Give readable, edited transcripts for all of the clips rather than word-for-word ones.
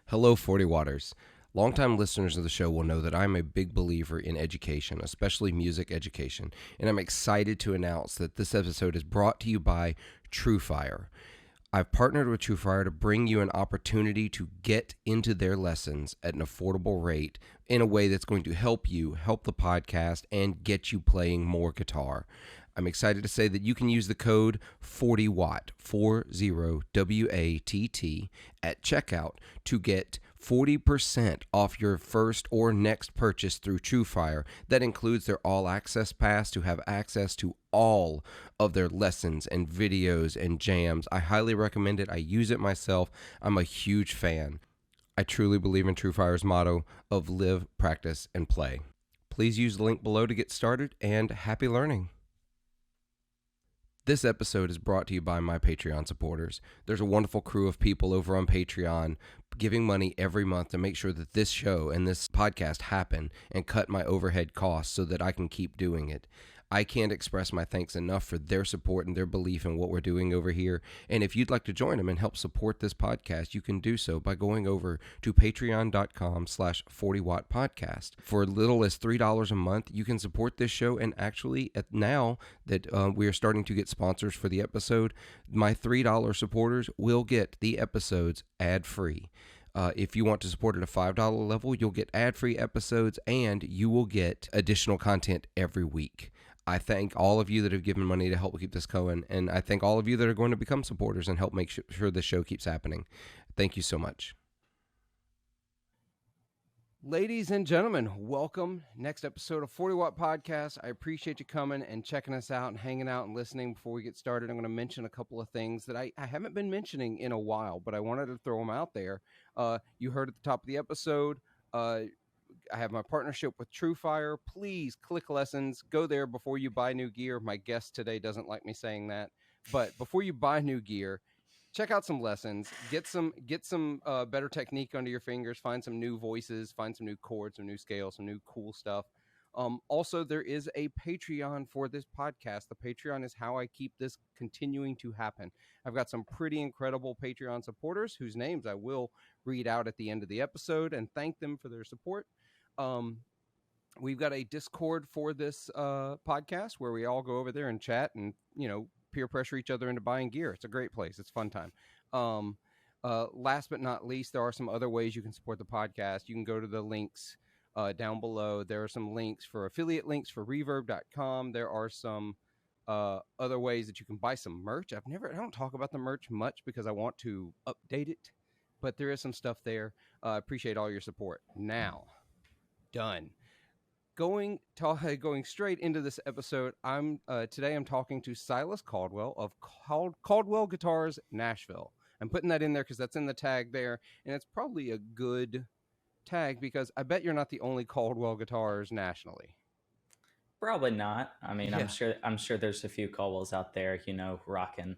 Hello, 40 Waters. Longtime listeners of the show will know that I'm a big believer in education, especially music education, and I'm excited to announce that this episode is brought to you by TrueFire. I've partnered with TrueFire to bring you an opportunity to get into their lessons at an affordable rate in a way that's going to help you, help the podcast, and get you playing more guitar. I'm excited to say that you can use the code 40WATT, 40WATT, at checkout to get 40% off your first or next purchase through TrueFire. That includes their all access pass to have access to all of their lessons and videos and jams. I highly recommend it. I use it myself. I'm a huge fan. I truly believe in TrueFire's motto of live, practice, and play. Please use the link below to get started, and happy learning. This episode is brought to you by my Patreon supporters. There's a wonderful crew of people over on Patreon giving money every month to make sure that this show and this podcast happen and cut my overhead costs so that I can keep doing it. I can't express my thanks enough for their support and their belief in what we're doing over here. And if you'd like to join them and help support this podcast, you can do so by going over to patreon.com/40wattpodcast. For as little as $3 a month, you can support this show. And actually, now that we are starting to get sponsors for the episode, my $3 supporters will get the episodes ad-free. If you want to support at a $5 level, you'll get ad-free episodes and you will get additional content every week. I thank all of you that have given money to help keep this going, and I thank all of you that are going to become supporters and help make sure this show keeps happening. Thank you so much. Ladies and gentlemen, welcome. Next episode of 40 Watt Podcast. I appreciate you coming and checking us out and hanging out and listening. Before we get started, I'm going to mention a couple of things that I haven't been mentioning in a while, but I wanted to throw them out there. You heard at the top of the episode, I have my partnership with TrueFire. Please click lessons. Go there before you buy new gear. My guest today doesn't like me saying that, but before you buy new gear, check out some lessons. Get some better technique under your fingers. Find some new voices. Find some new chords, some new scales, some new cool stuff. Also, there is a Patreon for this podcast. The Patreon is how I keep this continuing to happen. I've got some pretty incredible Patreon supporters whose names I will read out at the end of the episode and thank them for their support. We've got a Discord for this podcast where we all go over there and chat and, peer pressure each other into buying gear. It's a great place. It's a fun time. Last but not least, there are some other ways you can support the podcast. You can go to the links down below. There are some links for affiliate links for reverb.com. There are some other ways that you can buy some merch. I don't talk about the merch much because I want to update it, but there is some stuff there. Appreciate all your support. Now, done. Going straight into this episode, today I'm talking to Silas Caldwell of Caldwell Guitars Nashville. I'm putting that in there because that's in the tag there, and it's probably a good tag because I bet you're not the only Caldwell guitars nationally. Probably not. I mean, Yeah. I'm sure there's a few Caldwells out there, rocking.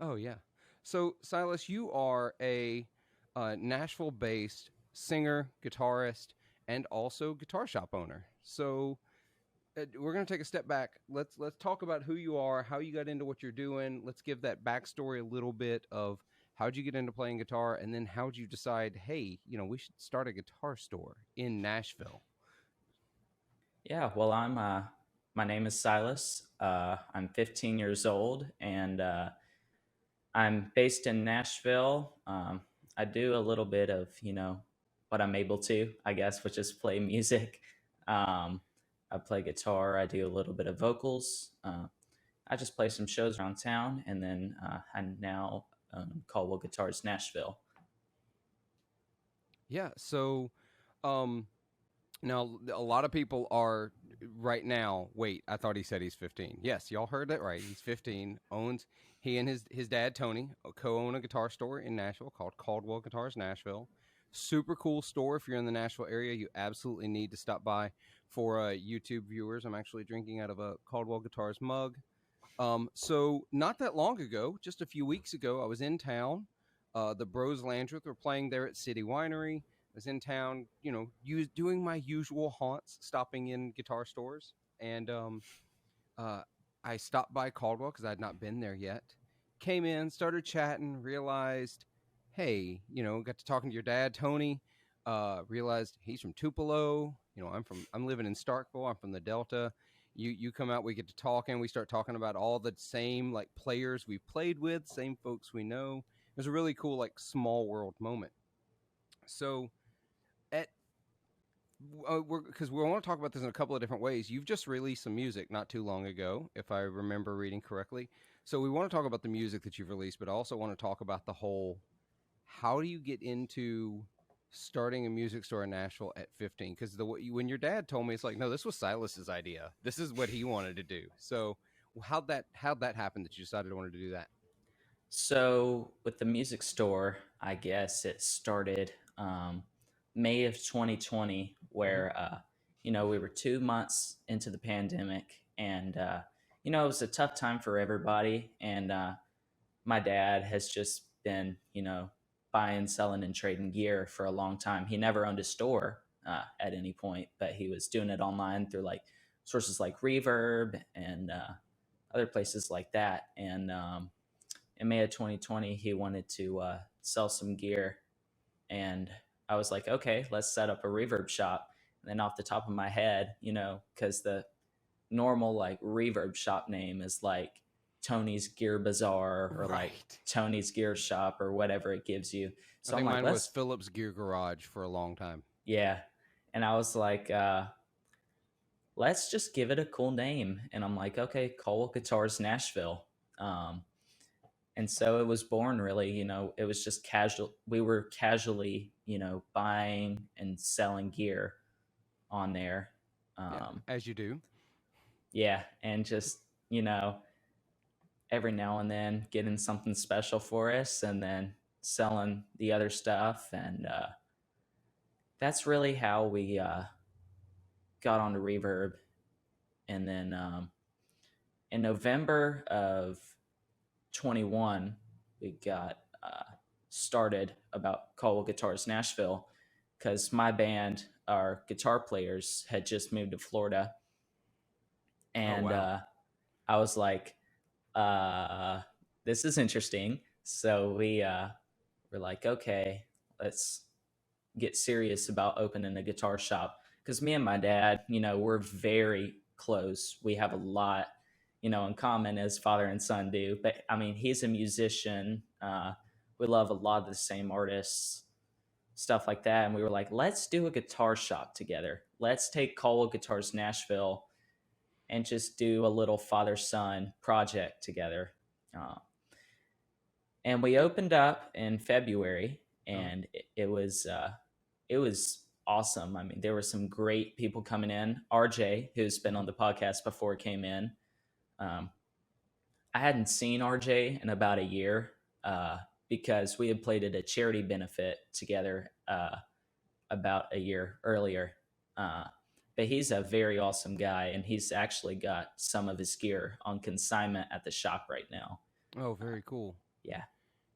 Oh yeah. So Silas, you are a Nashville-based singer, guitarist, and also guitar shop owner. So we're going to take a step back. Let's talk about who you are, how you got into what you're doing. Let's give that backstory a little bit of how'd you get into playing guitar, and then how'd you decide, hey, we should start a guitar store in Nashville? Yeah, well, my name is Silas. I'm 15 years old, and I'm based in Nashville. I do a little bit of, what I'm able to, I guess, which is play music. I play guitar. I do a little bit of vocals. I just play some shows around town, and then I now Caldwell Guitars Nashville. Yeah, so now a lot of people are right now, wait, I thought he said he's 15. Yes, y'all heard that right. He's 15, he and his dad, Tony, co-own a guitar store in Nashville called Caldwell Guitars Nashville. Super cool store. If you're in the Nashville area, you absolutely need to stop by. For YouTube viewers, I'm actually drinking out of a Caldwell Guitars mug. So not that long ago, just a few weeks ago, I was in town. The Bros Landreth were playing there at City Winery. I was in town, doing my usual haunts, stopping in guitar stores. And I stopped by Caldwell because I had not been there yet. Came in, started chatting, realized hey, got to talking to your dad, Tony. Realized he's from Tupelo. I'm living in Starkville. I'm from the Delta. You come out, we get to talking. We start talking about all the same like players we've played with, same folks we know. It was a really cool like small world moment. So at because we want to talk about this in a couple of different ways. You've just released some music not too long ago, if I remember reading correctly. So we want to talk about the music that you've released, but I also want to talk about the whole, how do you get into starting a music store in Nashville at 15? Because when your dad told me, it's like, no, this was Silas's idea. This is what he wanted to do. So how'd that happen that you decided to want to do that? So with the music store, I guess it started May of 2020, Mm-hmm. where we were 2 months into the pandemic, and it was a tough time for everybody. And my dad has just been, buying, selling, and trading gear for a long time. He never owned a store at any point, but he was doing it online through like sources like Reverb and other places like that. And in May of 2020, he wanted to sell some gear. And I was like, okay, let's set up a Reverb shop. And then off the top of my head, because the normal like Reverb shop name is like Tony's Gear Bazaar or like Right. Tony's Gear Shop or whatever it gives you. I So I'm think like, mine was let's, Phillips Gear Garage for a long time. yeah. And I was like, let's just give it a cool name. And I'm like, okay, Caldwell Guitars Nashville. Um, and so it was born really, it was just casual. We were casually, buying and selling gear on there. Yeah, Um, as you do. yeah. And just, every now and then getting something special for us and then selling the other stuff. And that's really how we got onto Reverb. And then in November of 21, we got started about Caldwell Guitars Nashville because my band, our guitar players, had just moved to Florida. Oh, And wow. I was like, this is interesting. So we were like, okay, let's get serious about opening a guitar shop. Because me and my dad, we're very close. We have a lot, in common as father and son do. But I mean, he's a musician. We love a lot of the same artists, stuff like that. And we were like, let's do a guitar shop together. Let's take Caldwell Guitars Nashville and just do a little father son project together. Uh, and we opened up in February, Oh, and it was awesome. I mean, there were some great people coming in. RJ, who's been mm-hmm. on the podcast before, came in. Um, I hadn't seen RJ in about a year because we had played at a charity benefit together about a year earlier. Uh, but he's a very awesome guy, and he's actually got some of his gear on consignment at the shop right now. Oh, Uh, very cool. yeah.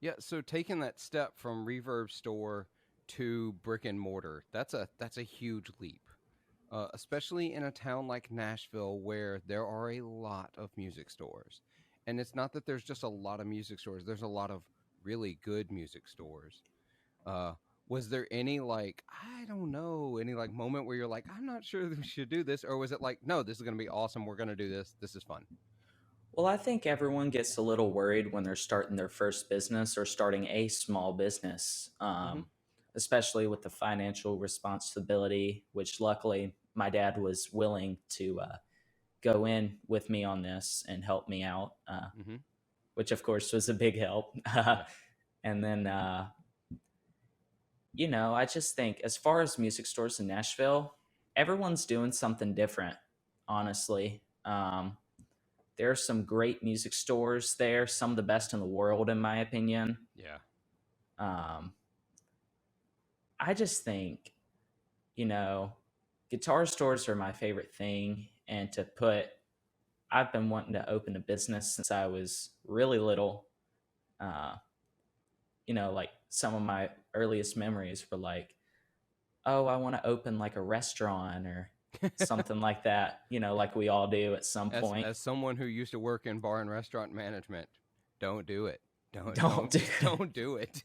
Yeah, so taking that step from Reverb Store to brick and mortar, that's a huge leap. Especially in a town like Nashville where there are a lot of music stores. And it's not that there's just a lot of music stores, there's a lot of really good music stores. Uh, was there any like, I don't know, any like moment where you're like, I'm not sure that we should do this? Or was it like, no, this is going to be awesome. We're going to do this. This is fun. Well, I think everyone gets a little worried when they're starting their first business or starting a small business, Mm-hmm. especially with the financial responsibility, which luckily my dad was willing to go in with me on this and help me out, Mm-hmm. which of course was a big help. Yeah. And then, I just think as far as music stores in Nashville, everyone's doing something different, honestly. There are some great music stores there, some of the best in the world, in my opinion. Yeah. Um, I just think, you know, guitar stores are my favorite thing. And I've been wanting to open a business since I was really little. Uh, like some of my earliest memories were like, oh, I want to open like a restaurant or something like that, like we all do at some point. As someone who used to work in bar and restaurant management, don't do it. Don't Don't don't do it. don't do it.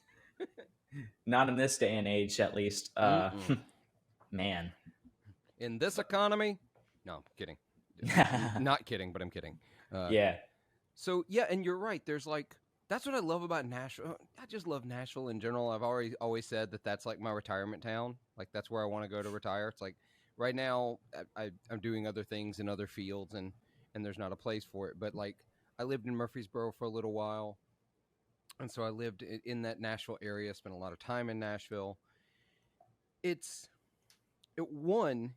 Not in this day and age, at least. Mm-mm. Man. In this economy, no, I'm kidding. Not kidding, but I'm kidding. Uh, Yeah. so yeah, and you're right. There's like that's what I love about Nashville. I just love Nashville in general. I've always said that that's like my retirement town. Like that's where I want to go to retire. It's like right now I'm doing other things in other fields, and there's not a place for it. But like I lived in Murfreesboro for a little while, and so I lived in that Nashville area. Spent a lot of time in Nashville. It's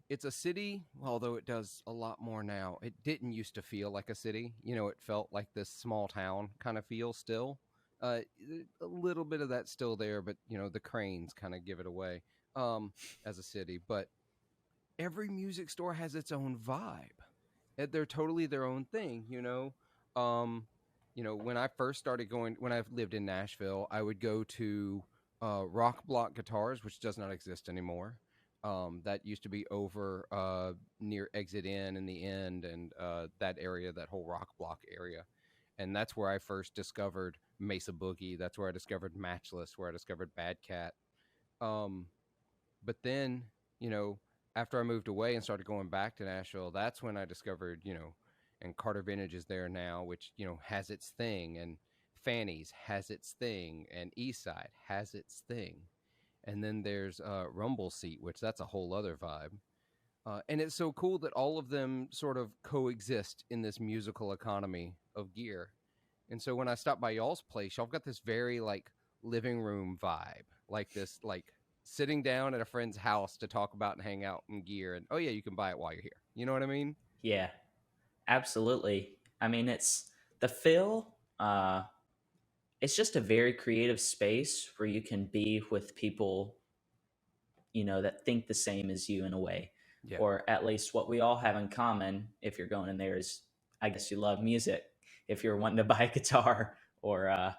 it's a city, although it does a lot more now. It didn't used to feel like a city. It felt like this small town kind of feel still. A little bit of that's still there, but the cranes kind of give it away as a city. But every music store has its own vibe. They're totally their own thing. When I first started going, when I lived in Nashville, I would go to Rock Block Guitars, which does not exist anymore. That used to be over near Exit Inn and the End and that area, that whole Rock Block area. And that's where I first discovered Mesa Boogie. That's where I discovered Matchless, where I discovered Bad Cat. Um, but then, you know, after I moved away and started going back to Nashville, that's when I discovered, and Carter Vintage is there now, which, has its thing, and Fanny's has its thing, and Eastside has its thing. And then there's Rumble Seat, which that's a whole other vibe. And it's so cool that all of them sort of coexist in this musical economy of gear. And so when I stop by y'all's place, y'all got this very like living room vibe, like this, like sitting down at a friend's house to talk about and hang out and gear. And oh yeah, you can buy it while you're here. You know what I mean? Yeah. Absolutely. I mean, it's the feel. It's just a very creative space where you can be with people, that think the same as you in a way, Yeah. or at least what we all have in common. If you're going in there, is I guess you love music. If you're wanting to buy a guitar, or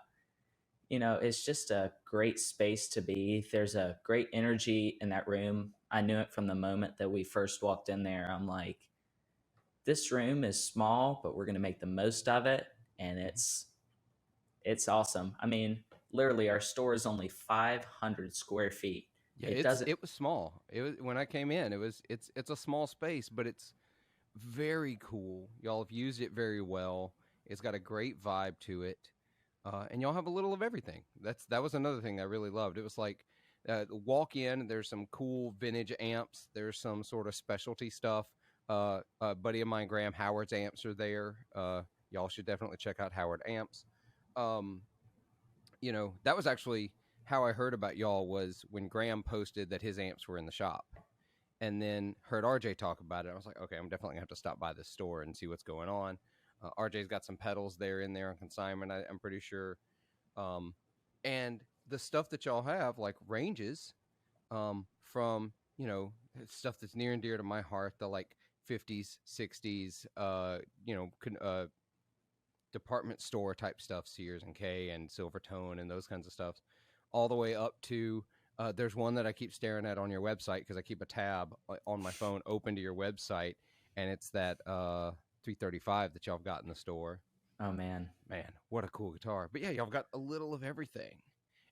it's just a great space to be. There's a great energy in that room. I knew it from the moment that we first walked in there. I'm like, this room is small, but we're going to make the most of it, and it's awesome. I mean, literally, our store is only 500 square feet. Yeah, It doesn't. it was small. It was when I came in. It's a small space, but it's very cool. Y'all have used it very well. It's got a great vibe to it, and y'all have a little of everything. That was another thing I really loved. It was like walk in. There's some cool vintage amps. There's some sort of specialty stuff. A buddy of mine, Graham Howard's amps are there. Y'all should definitely check out Howard Amps. Um, that was actually how I heard about y'all was when Graham posted that his amps were in the shop, and then heard RJ talk about it. I was like, okay, I'm definitely gonna have to stop by this store and see what's going on. RJ's got some pedals in there on consignment. I'm pretty sure, and the stuff that y'all have like ranges from stuff that's near and dear to my heart, the like 50s, 60s, department store type stuff, Sears and K and Silvertone and those kinds of stuff, all the way up to there's one that I keep staring at on your website because I keep a tab on my phone open to your website, and it's that 335 that y'all have got in the store. Oh man, what a cool guitar! But yeah, y'all got a little of everything,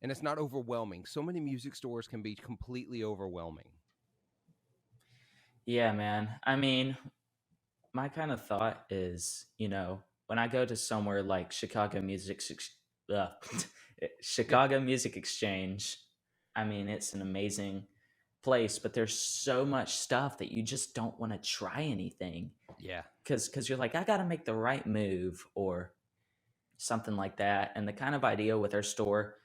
and it's not overwhelming. So many music stores can be completely overwhelming. yeah, man. I mean, my kind of thought is, when I go to somewhere like uh, Chicago Music Exchange, I mean, it's an amazing place, but there's so much stuff that you just don't want to try anything. Yeah. Because you're like, I got to make the right move or something like that. And the kind of idea with our store,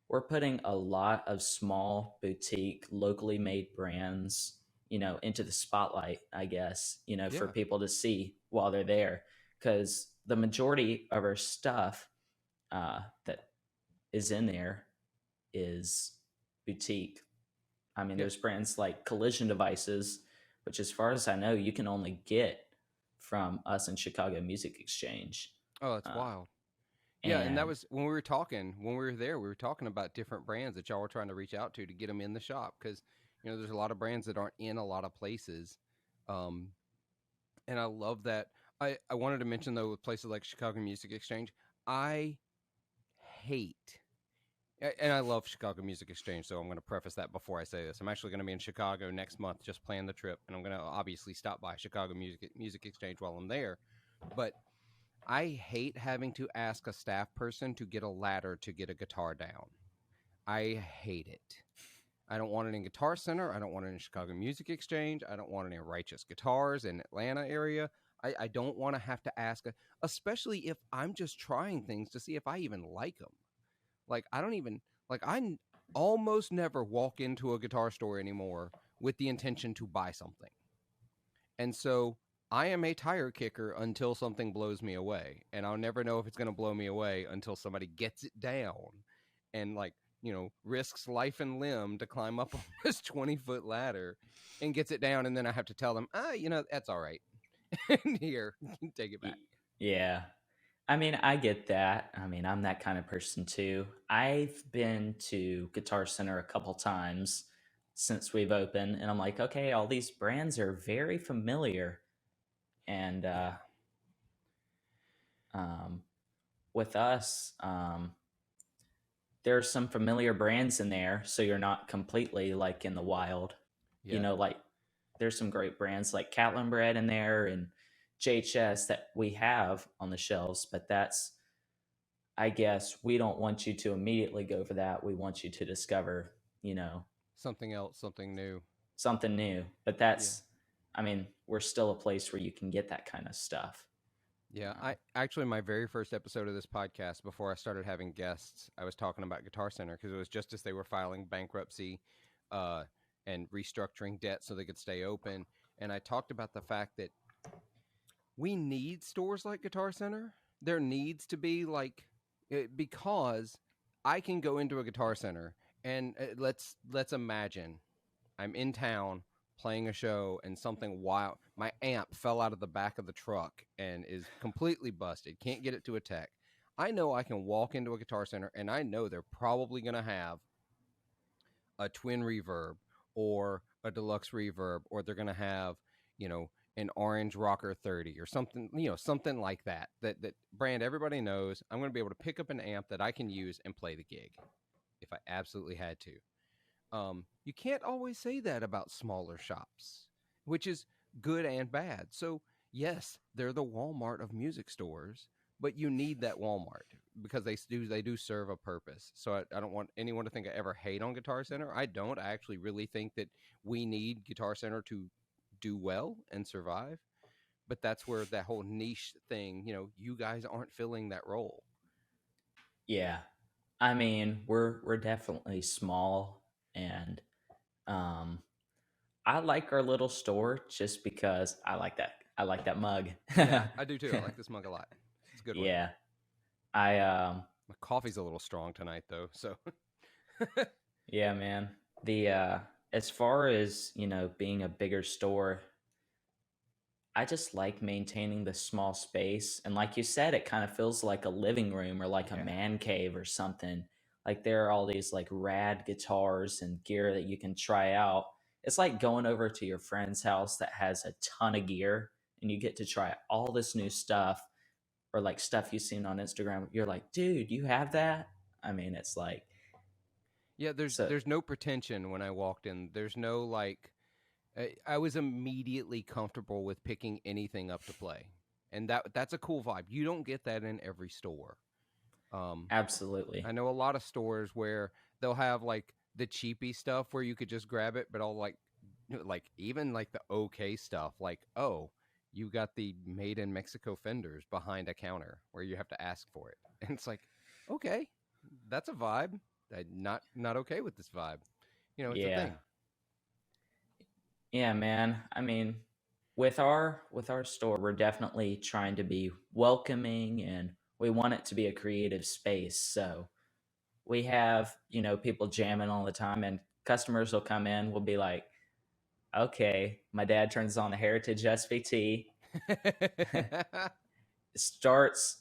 we're putting a lot of small boutique, locally made brands, into the spotlight, I guess, for Yeah. people to see while they're there. Because the majority of our stuff that is in there is boutique. I mean, Yeah. there's brands like Collision Devices, which, as far as I know, you can only get from us in Chicago Music Exchange. Oh, that's wild. Yeah, and that And was when we were talking, when we were there, we were talking about different brands that y'all were trying to reach out to get them in the shop because, there's a lot of brands that aren't in a lot of places. Um, and I love that. I wanted to mention, though, with places like Chicago Music Exchange, I hate, And I love Chicago Music Exchange, so I'm going to preface that before I say this. I'm actually going to be in Chicago next month, just plan the trip, and I'm going to obviously stop by Chicago Music Exchange while I'm there. But I hate having to ask a staff person to get a ladder to get a guitar down. I hate it. I don't want it in Guitar Center. I don't want it in Chicago Music Exchange. I don't want it in Righteous Guitars in Atlanta area. I don't want to have to ask, especially if I'm just trying things to see if I even like them. Like, I don't even, like, almost never walk into a guitar store anymore with the intention to buy something. And so I am a tire kicker until something blows me away. And I'll never know if it's going to blow me away until somebody gets it down and, like, risks life and limb to climb up on this 20-foot ladder and gets it down. And then I have to tell them, that's all right. Here, take it back. Yeah. I mean, I get that. I mean, I'm that kind of person too. I've been to Guitar Center a couple times since we've opened, and I'm like, okay, all these brands are very familiar. And with us, there are some familiar brands in there, so you're not completely like in the wild. Yeah. Like there's some great brands like Catlin Bread in there and JHS that we have on the shelves, but I guess we don't want you to immediately go for that. We want you to discover, something else, something new. But I mean, we're still a place where you can get that kind of stuff. Yeah, I actually, my very first episode of this podcast, before I started having guests, I was talking about Guitar Center because it was just as they were filing bankruptcy and restructuring debt so they could stay open. And I talked about the fact that we need stores like Guitar Center. There needs to be because I can go into a Guitar Center and let's imagine I'm in town playing a show and something wild. My amp fell out of the back of the truck and is completely busted. Can't get it to a tech. I know I can walk into a Guitar Center and I know they're probably going to have a twin reverb or a deluxe reverb, or they're going to have, an orange rocker 30 or something, something like that brand everybody knows. I'm going to be able to pick up an amp that I can use and play the gig if I absolutely had to. You can't always say that about smaller shops, which is good and bad. So yes, they're the Walmart of music stores, but you need that Walmart because they do serve a purpose. So I don't want anyone to think I ever hate on Guitar Center. I don't. I actually really think that we need Guitar Center to do well and survive. But that's where that whole niche thing, you guys aren't filling that role. Yeah. I mean, we're definitely small, and I like our little store just because I like that mug. Yeah, I do too. I like this mug a lot. It's a good one. Yeah. My coffee's a little strong tonight though, so yeah, man. The as far as, being a bigger store, I just like maintaining the small space. And like you said, it kind of feels like a living room or like a man cave or something. Like there are all these like rad guitars and gear that you can try out. It's like going over to your friend's house that has a ton of gear and you get to try all this new stuff, or like stuff you've seen on Instagram. You're like, dude, you have that? I mean, it's like, yeah, there's no pretension when I walked in. There's no like, I was immediately comfortable with picking anything up to play, and that's a cool vibe. You don't get that in every store. Absolutely. I know a lot of stores where they'll have like the cheapy stuff where you could just grab it, but all like even like the okay stuff, like, oh, you got the made in Mexico fenders behind a counter where you have to ask for it, and it's like, okay, that's a vibe. I'm not okay with this vibe. It's a thing. Yeah, man. I mean, with our store, we're definitely trying to be welcoming, and we want it to be a creative space. So we have, people jamming all the time, and customers will come in, will be like, okay, my dad turns on the Heritage SVT, starts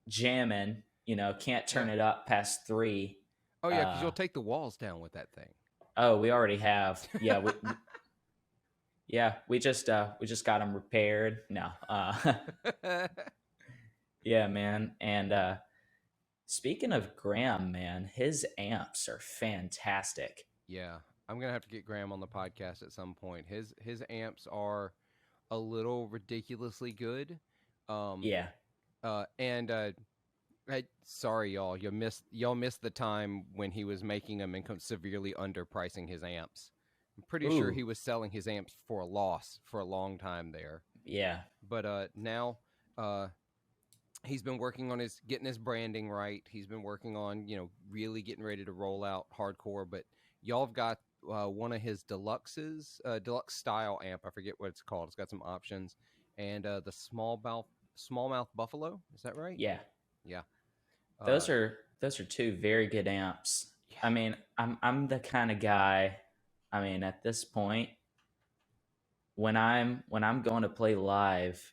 jamming, can't turn it up past 3. Oh yeah, because you'll take the walls down with that thing. Oh, we already have. Yeah, we just got them repaired. No, yeah, man, and Speaking of Graham, man, his amps are fantastic. Yeah, I'm gonna have to get Graham on the podcast at some point. His amps are a little ridiculously good. Um, Yeah. and sorry, y'all, y'all missed the time when he was making them and severely underpricing his amps. I'm pretty sure Ooh, he was selling his amps for a loss for a long time there. yeah. But now uh, he's been working on his getting his branding right. He's been working on really getting ready to roll out hardcore. But y'all have got one of his deluxe style amp. I forget what it's called. It's got some options, and the smallmouth buffalo. Is that right? Yeah. Yeah. Uh, Those are two very good amps. yeah. I mean, I'm the kind of guy, I mean, at this point, when I'm going to play live,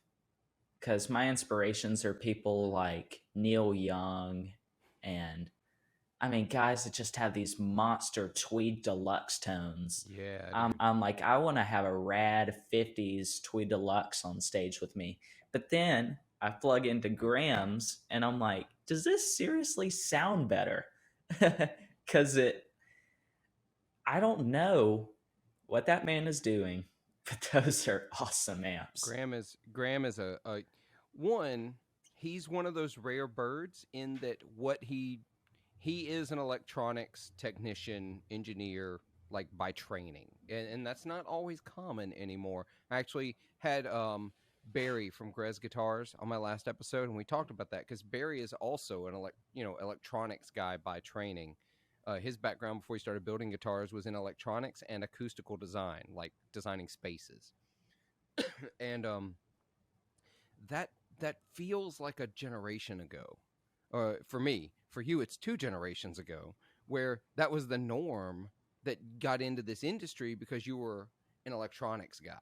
because my inspirations are people like Neil Young and I mean guys that just have these monster tweed deluxe tones. Yeah, dude. I'm like, I want to have a rad 50s tweed deluxe on stage with me. But then I plug into Graham's and I'm like, does this seriously sound better? Because I don't know what that man is doing, but those are awesome amps. Graham is a one. He's one of those rare birds in that he is an electronics technician engineer, like by training, and that's not always common anymore. I actually had Barry from Grez Guitars on my last episode, and we talked about that because Barry is also an electronics guy by training. His background before he started building guitars was in electronics and acoustical design, like designing spaces. And that that feels like a generation ago. For me, for you, it's 2 generations ago, where that was the norm that got into this industry because you were an electronics guy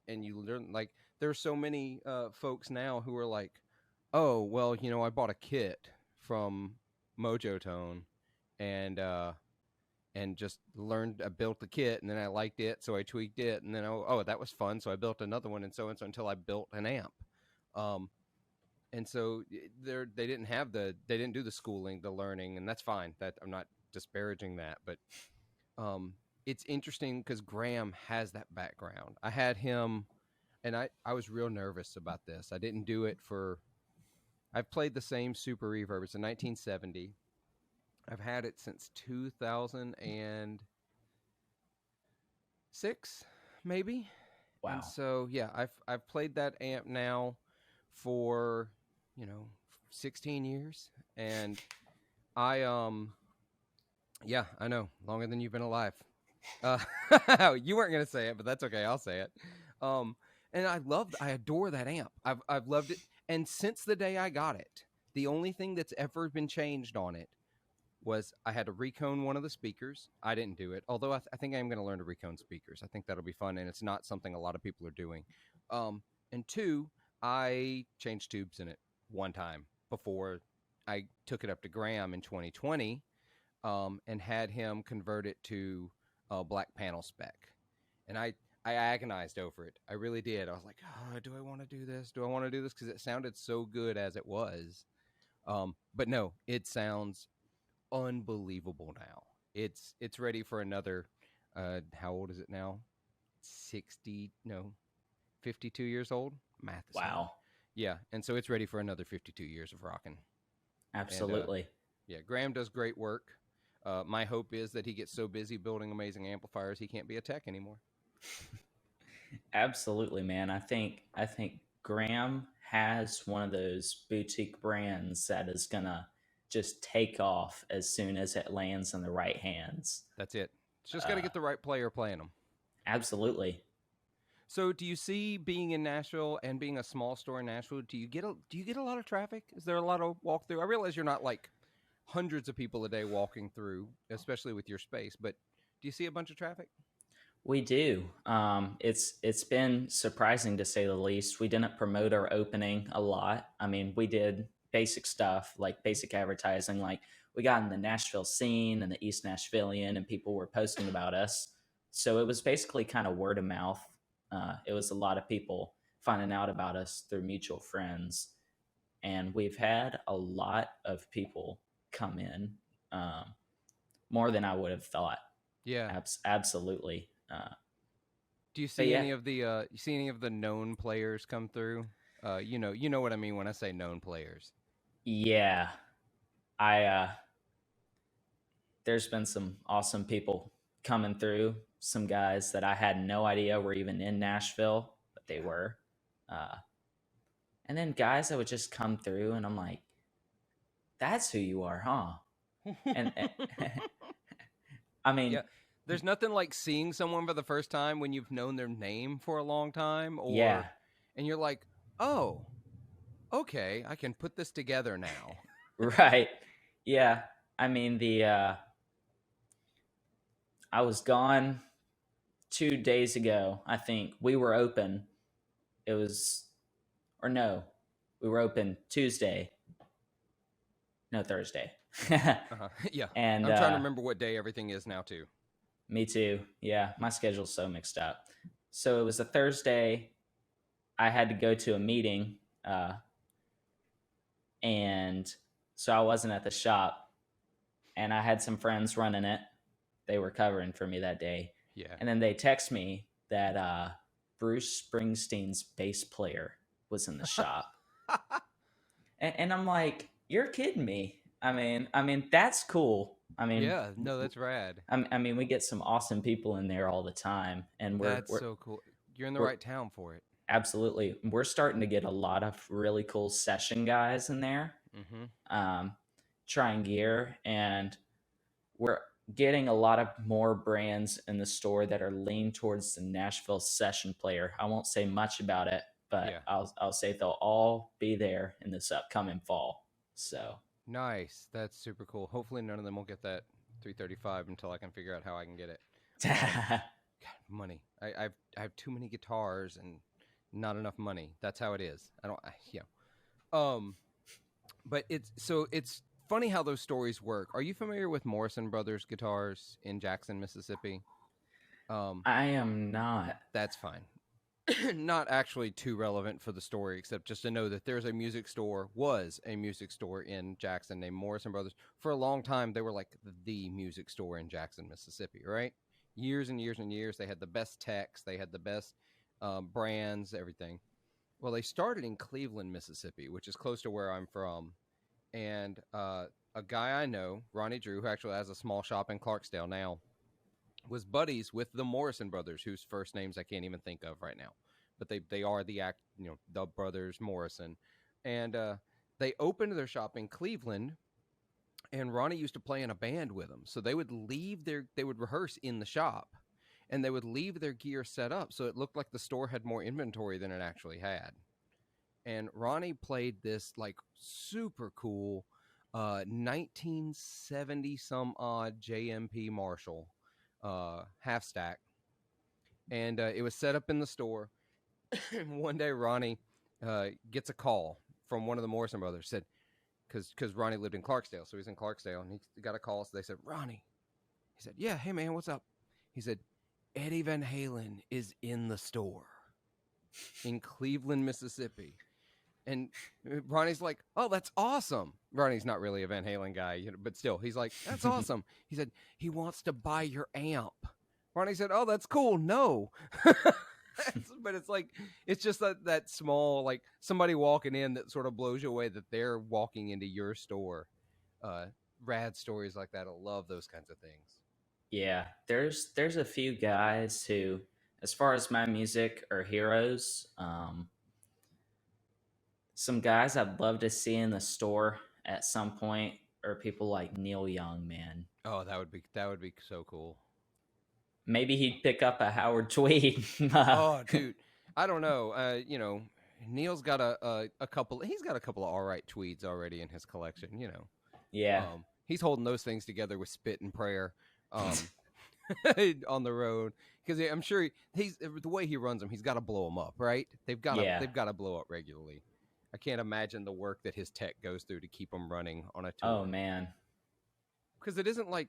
and you learn like there's so many folks now who are like, oh well, I bought a kit from Mojo Tone and just learned. I built the kit and then I liked it, so I tweaked it, and then oh that was fun, so I built another one, and so until I built an amp. Um, and so they didn't do the schooling, the learning, and that's fine. That I'm not disparaging that, but um, it's interesting because Graham has that background. I had him, and I was real nervous about this. I didn't do it for. I've played the same Super Reverb. It's a 1970. I've had it since 2006, maybe. And Wow. so yeah, I've played that amp now for 16 years, and I yeah, I know, longer than you've been alive. Uh, you weren't gonna say it, but that's okay. I'll say it. Um, and I adore that amp. I've loved it, and since the day I got it, the only thing that's ever been changed on it was I had to recone one of the speakers. I didn't do it, although I think I'm going to learn to recone speakers. I think that'll be fun, and it's not something a lot of people are doing. And two, I changed tubes in it one time before I took it up to Graham in 2020, and had him convert it to a black panel spec. And I agonized over it. I really did. I was like, oh, do I want to do this? Do I want to do this? Because it sounded so good as it was. But no, it sounds unbelievable now. It's ready for another. How old is it now? 60? No, 52 years old. Math is hard. Wow. Yeah, and so it's ready for another 52 years of rocking. And Absolutely. yeah, Graham does great work. My hope is that he gets so busy building amazing amplifiers he can't be a tech anymore. Absolutely, man. I think Graham has one of those boutique brands that is gonna just take off as soon as it lands in the right hands. That's it. It's just got to Uh, get the right player playing them. Absolutely. So, do you see being in Nashville and being a small store in Nashville? Do you get a lot of traffic? Is there a lot of walk through? I realize you're not like hundreds of people a day walking through, especially with your space. But do you see a bunch of traffic? We do. It's been surprising to say the least. We didn't promote our opening a lot. I mean, we did basic stuff like basic advertising. Like we got in the Nashville scene and the East Nashvillian, and people were posting about us. So it was basically kind of word of mouth. It was a lot of people finding out about us through mutual friends, and we've had a lot of people come in, more than I would have thought. Yeah. Absolutely. Do you But see yeah, any of the known players come through? You know what I mean when I say known players. yeah, I there's been some awesome people coming through. Some guys that I had no idea were even in Nashville, but they were. Uh, and then guys that would just come through, and I'm like, "That's who you are, huh?" And I mean, Yeah. There's nothing like seeing someone for the first time when you've known their name for a long time, yeah, and you're like, "Oh, okay, I can put this together now." right, yeah. I mean, the I was gone 2 days ago. I think we were open. It was, or no, we were open Tuesday, no Thursday, Uh-huh. Yeah. and I'm trying to remember what day everything is now too. me too. Yeah, my schedule's so mixed up. So it was a Thursday. I had to go to a meeting, and so I wasn't at the shop. And I had some friends running it. They were covering for me that day. Yeah. And then they text me that Bruce Springsteen's bass player was in the shop, and I'm like, "You're kidding me." I mean that's cool. Yeah, no, that's rad. I mean, we get some awesome people in there all the time, and That's so cool. You're in the we're right town for it. absolutely, we're starting to get a lot of really cool session guys in there, Mhm. um, trying gear, and we're getting a lot of more brands in the store that are leaned towards the Nashville session player. I won't say much about it, but Yeah. I'll say they'll all be there in this upcoming fall. So Nice. That's super cool. Hopefully none of them will get that 335 until I can figure out how I can get it. God, money. I have too many guitars and not enough money. That's how it is. Yeah. Um but it's funny how those stories work. Are you familiar with Morrison Brothers guitars in Jackson, Mississippi? I am not. That's fine. Not actually too relevant for the story, except just to know that was a music store in Jackson named Morrison Brothers. For a long time, they were like the music store in Jackson, Mississippi, right? Years and years and years. They had the best techs, they had the best brands, everything. Well, they started in Cleveland, Mississippi, which is close to where I'm from. And a guy I know, Ronnie Drew, who actually has a small shop in Clarksdale now, was buddies with the Morrison brothers, whose first names I can't even think of right now, but they are the brothers Morrison, and they opened their shop in Cleveland, and Ronnie used to play in a band with them, so they would rehearse in the shop, and they would leave their gear set up, so it looked like the store had more inventory than it actually had. And Ronnie played this like super cool 1970 some odd JMP Marshall half stack, and it was set up in the store. One day, Ronnie gets a call from one of the Morrison brothers. Said, because Ronnie lived in Clarksdale, so he's in Clarksdale, and he got a call. So they said, Ronnie. He said, yeah, hey man, what's up? He said, Eddie Van Halen is in the store in Cleveland, Mississippi. And Ronnie's like, oh, that's awesome. Ronnie's not really a Van Halen guy, but still, he's like, that's awesome. He said, he wants to buy your amp. Ronnie said, oh, that's cool. No. But it's like, it's just that small, like somebody walking in that sort of blows you away that they're walking into your store. Rad stories like that. I love those kinds of things. Yeah, there's a few guys who, as far as my music, are heroes. Some guys I'd love to see in the store at some point are people like Neil Young, man. Oh, that would be so cool. Maybe he'd pick up a Howard Tweed. Oh, dude, I don't know. Neil's got a couple. He's got a couple of all right tweeds already in his collection. Yeah. He's holding those things together with spit and prayer, on the road, because I'm sure he's the way he runs them. He's got to blow them up, right? They've got to blow up regularly. I can't imagine the work that his tech goes through to keep them running on a tour. Oh man. Because it isn't like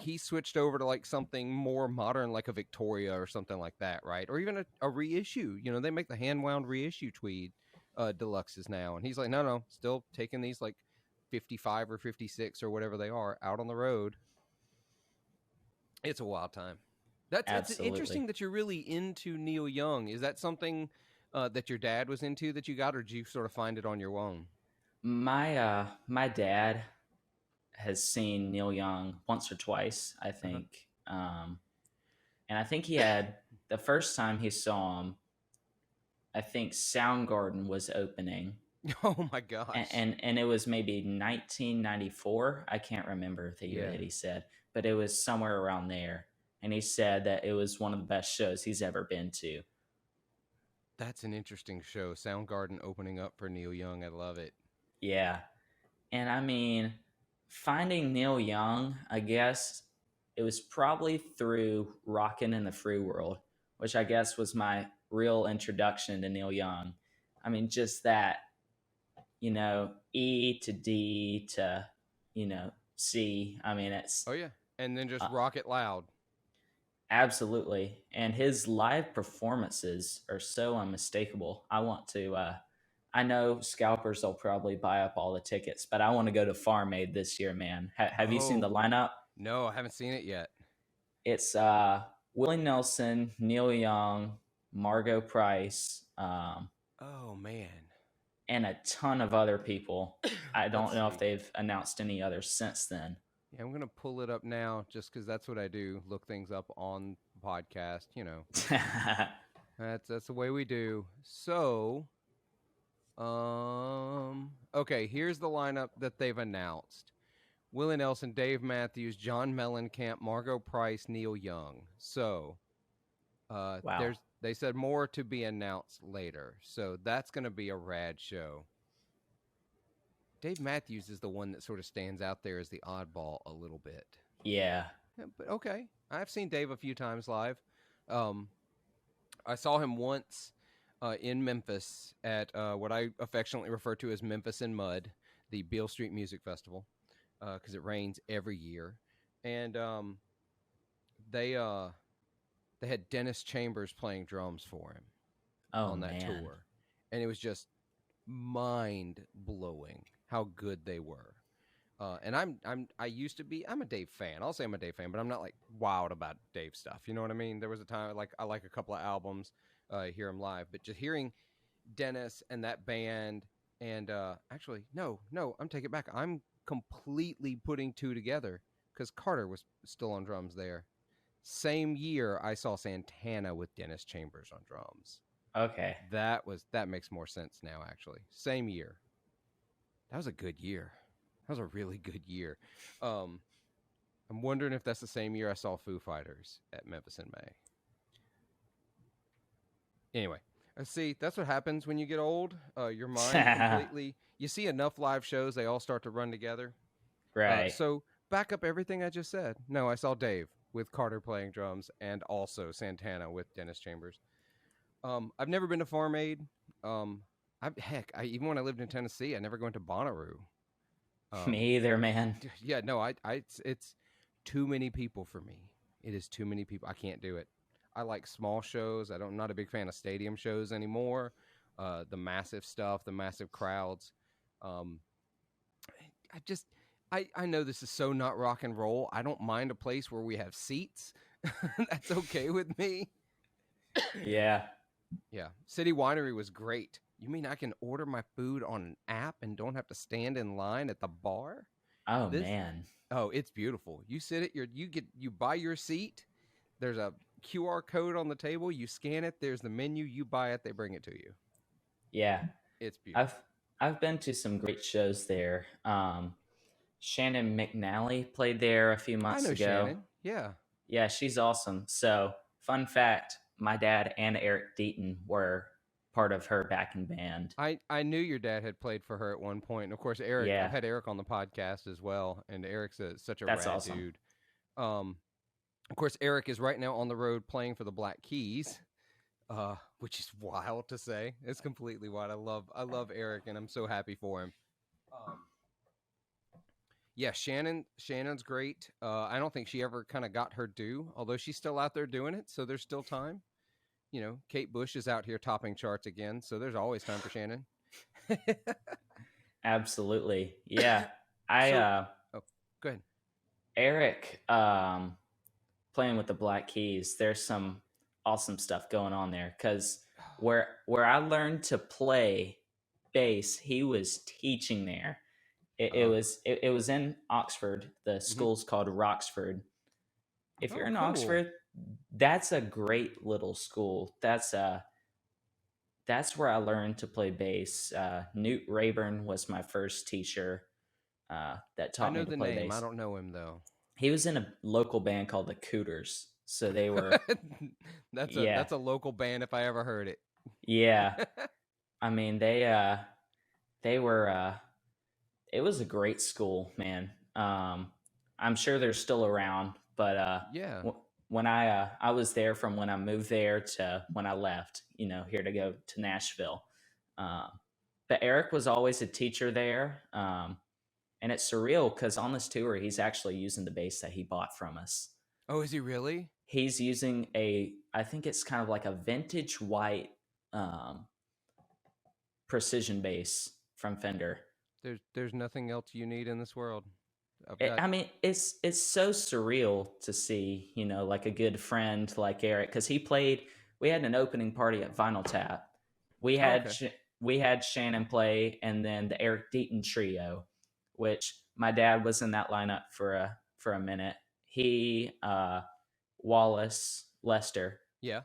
he switched over to like something more modern, like a Victoria or something like that, right? Or even a reissue. They make the hand wound reissue tweed deluxes now, and he's like, no, still taking these like 55 or 56 or whatever they are out on the road. It's a wild time. It's Absolutely. interesting that you're really into Neil Young. Is that something that your dad was into that you got, or did you sort of find it on your own? My dad has seen Neil Young once or twice, I Uh-huh. think. And I think he had the first time he saw him, I think Soundgarden was opening, Oh my gosh. and it was maybe 1994. I can't remember the year Yeah, that he said, but it was somewhere around there. And he said that it was one of the best shows he's ever been to. that's an interesting show. Soundgarden opening up for Neil Young. I love it. Yeah. And I mean, finding Neil Young, I guess it was probably through Rockin' in the Free World, which I guess was my real introduction to Neil Young. I mean, just that, E to D to, C. I mean, it's Oh yeah, and then just uh, rock it loud. absolutely. And his live performances are so unmistakable. I know scalpers will probably buy up all the tickets, but I want to go to Farm Aid this year, man. Have you seen the Oh lineup? no, I haven't seen it yet. It's Willie Nelson, Neil Young, Margot Price, Oh man, and a ton of other people. I let's don't know if see. they've announced any others since then. Yeah, I'm gonna pull it up now, just because that's what I do. Look things up on the podcast. That's the way we do. So, okay, here's the lineup that they've announced: Willie Nelson, Dave Matthews, John Mellencamp, Margot Price, Neil Young. So, Wow. they said more to be announced later. So that's gonna be a rad show. Dave Matthews is the one that sort of stands out there as the oddball a little bit. Yeah. Yeah, but okay, I've seen Dave a few times live. Um, I saw him once in Memphis at what I affectionately refer to as Memphis in Mud, the Beale Street Music Festival, because it rains every year, and they uh, they had Dennis Chambers playing drums for him Oh on that man. tour, and it was just mind blowing how good they were. And I'm a Dave fan. I'll say I'm a Dave fan, but I'm not like wild about Dave stuff. You know what I mean? There was a time I like a couple of albums, hear him live, but just hearing Dennis and that band, and actually no, I'm taking it back. I'm completely putting two together because Carter was still on drums there. Same year I saw Santana with Dennis Chambers on drums. Okay. That makes more sense now. Actually, same year. That was a good year. That was a really good year. Um, I'm wondering if that's the same year I saw Foo Fighters at Memphis in May. Anyway, see, that's what happens when you get old. Your mind completely. You see enough live shows, they all start to run together. Right. So back up everything I just said. No, I saw Dave with Carter playing drums, and also Santana with Dennis Chambers. I've never been to Farm Aid. Even when I lived in Tennessee, I never went to Bonnaroo. Um, Me either, man. yeah, no, it's too many people for me. It is too many people. I can't do it. I like small shows. I'm not a big fan of stadium shows anymore. The massive stuff, the massive crowds. Um, I just, I know this is so not rock and roll. I don't mind a place where we have seats. That's okay with me. Yeah. Yeah, City Winery was great. You mean I can order my food on an app and don't have to stand in line at the bar? Oh This man. Oh, it's beautiful. You sit at you buy your seat. There's a QR code on the table. You scan it. There's the menu. You buy it. They bring it to you. Yeah. It's beautiful. I've I've been to some great shows there. Shannon McNally played there a few I months know ago. Shannon. Yeah. Yeah, she's awesome. So, fun fact, my dad and Eric Deaton were part of her backing band. I knew your dad had played for her at one point. And of course, Eric, I've Yeah, had Eric on the podcast as well, and Eric's such a that's rad awesome. dude. Um, of course, Eric is right now on the road playing for the Black Keys, which is wild to say. It's completely wild. I love Eric, and I'm so happy for him. Um, yeah, Shannon's great. I don't think she ever kind of got her due, although she's still out there doing it, so there's still time. Kate Bush is out here topping charts again, so there's always time for Shannon. Absolutely. Yeah. I So, oh, go ahead. Eric, playing with the Black Keys. There's some awesome stuff going on there because where I learned to play bass, he was teaching there. Oh, It was in Oxford. The hmm. school's called Roxford. If you're Oh, in cool. Oxford, that's a great little school. That's where I learned to play bass. Newt Rayburn was my first teacher that I taught know me to the play name. I bass. don't know him though. He was in a local band called the Cooters. So they were, yeah, That's a local band if I ever heard it. yeah. I mean, they were, it was a great school, man. I'm sure they're still around, but Yeah. when I was there from when I moved there to when I left, here to go to Nashville. Um, but Eric was always a teacher there, and it's surreal because on this tour, he's actually using the bass that he bought from us. Oh, is he really? He's using I think it's kind of like a vintage white um, precision bass from Fender. There's nothing else you need in this world. I've got. I mean, it's so surreal to see, like a good friend like Eric, because he played. We had an opening party at Vinyl Tap. We Oh, had okay. we had Shannon play, and then the Eric Deaton trio, which my dad was in that lineup for a minute. He, Wallace, Lester, Yeah.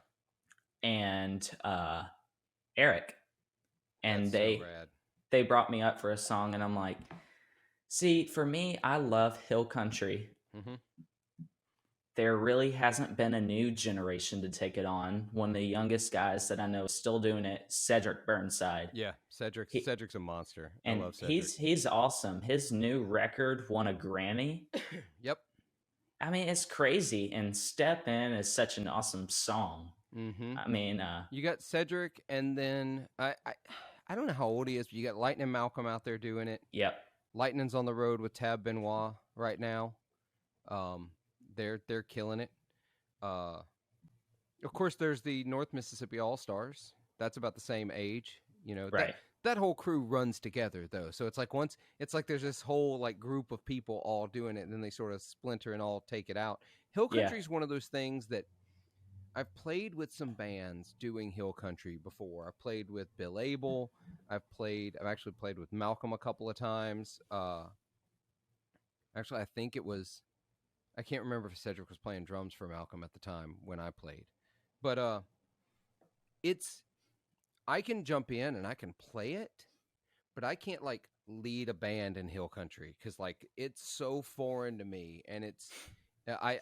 and Eric, and That's so rad. they brought me up for a song, and I'm like, see, for me, I love hill country. Mm-hmm. There really hasn't been a new generation to take it on. One of the youngest guys that I know is still doing it, Cedric Burnside. Yeah. He Cedric's a monster. I and love Cedric. he's awesome. His new record won a Grammy. Yep. I mean, it's crazy. And Step In is such an awesome song. Mm-hmm. I mean, You got Cedric, and then I don't know how old he is, but you got Lightning Malcolm out there doing it. yep, Lightning's on the road with Tab Benoit right now. Um, they're killing it. Uh, of course, there's the North Mississippi All Stars. That's about the same age. right. That whole crew runs together though. So it's like there's this whole like group of people all doing it, and then they sort of splinter and all take it out. Hill Yeah, country is one of those things that I've played with some bands doing hill country before. I played with Bill Abel. I've actually played with Malcolm a couple of times. Actually, I think it was. I can't remember if Cedric was playing drums for Malcolm at the time when I played, but it's I can jump in and I can play it, but I can't like lead a band in hill country because like it's so foreign to me, and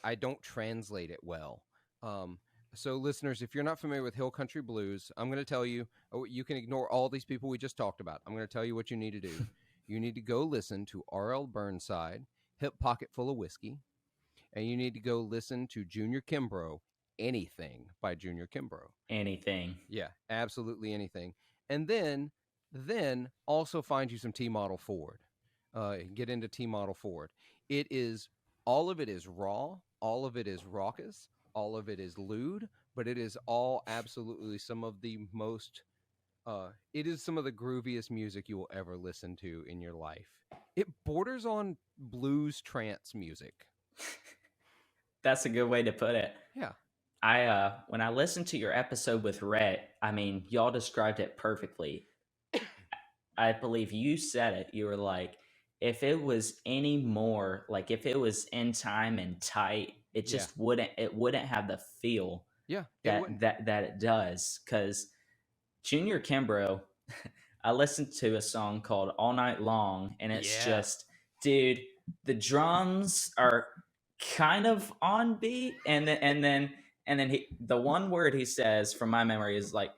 I don't translate it well. Um, so listeners, if you're not familiar with hill country blues, I'm going to tell you. Oh, you can ignore all these people we just talked about. I'm going to tell you what you need to do. You need to go listen to R.L. Burnside, Hip Pocket Full of Whiskey, and you need to go listen to Junior Kimbrough, anything by Junior Kimbrough. anything. Yeah, absolutely anything. And then also find you some T Model Ford. Get into T Model Ford. It is all of it is raw, all of it is raucous, all of it is lewd, but it is all absolutely some of the most. It is some of the grooviest music you will ever listen to in your life. It borders on blues trance music. That's a good way to put it. Yeah. I when I listened to your episode with Rhett, I mean, y'all described it perfectly. I believe you said it. You were like, if it was any more, like if it was in time and tight, it Yeah. just wouldn't have the feel Yeah. It wouldn't. that it does. Because Junior Kimbrough, I listened to a song called All Night Long, and it's Yeah. just, dude, the drums are kind of on beat, and then the one word he says from my memory is like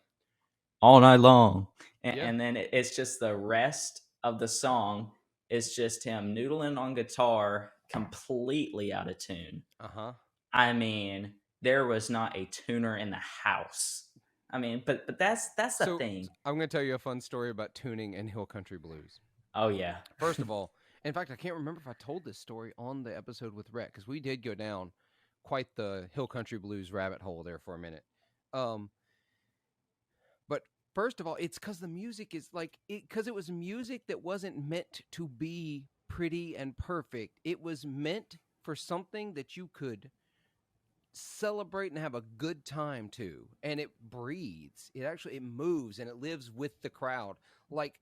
all night long, Yeah. and then it's just the rest of the song is just him noodling on guitar, completely out of tune. Uh-huh. I mean, there was not a tuner in the house. I mean, but that's the So thing. I'm going to tell you a fun story about tuning and hill country blues. Oh yeah, First of all, in fact, I can't remember if I told this story on the episode with Rhett because we did go down quite the hill country blues rabbit hole there for a minute. Um, but first of all, it's because the music is like because it was music that wasn't meant to be pretty and perfect. It was meant for something that you could celebrate and have a good time to, and it breathes. It moves and it lives with the crowd. Like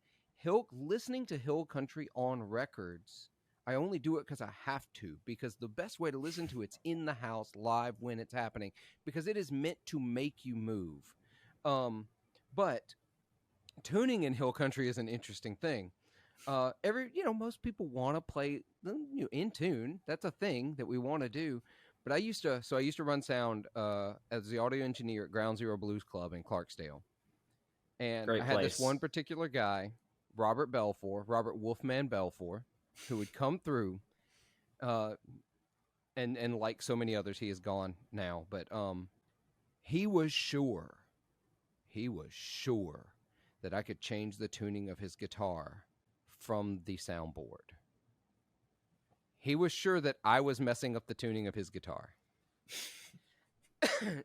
listening to Hill Country on records, I only do it because I have to, because the best way to listen to it's in the house live when it's happening, because it is meant to make you move. But tuning in Hill Country is an interesting thing. Most people want to play in tune. That's a thing that we want to do. But I used to run sound as the audio engineer at Ground Zero Blues Club in Clarksdale. And Great I had this place. one particular guy, Robert Wolfman Belfour, who would come through, and like so many others, he is gone now. But he was sure that I could change the tuning of his guitar from the soundboard. He was sure that I was messing up the tuning of his guitar.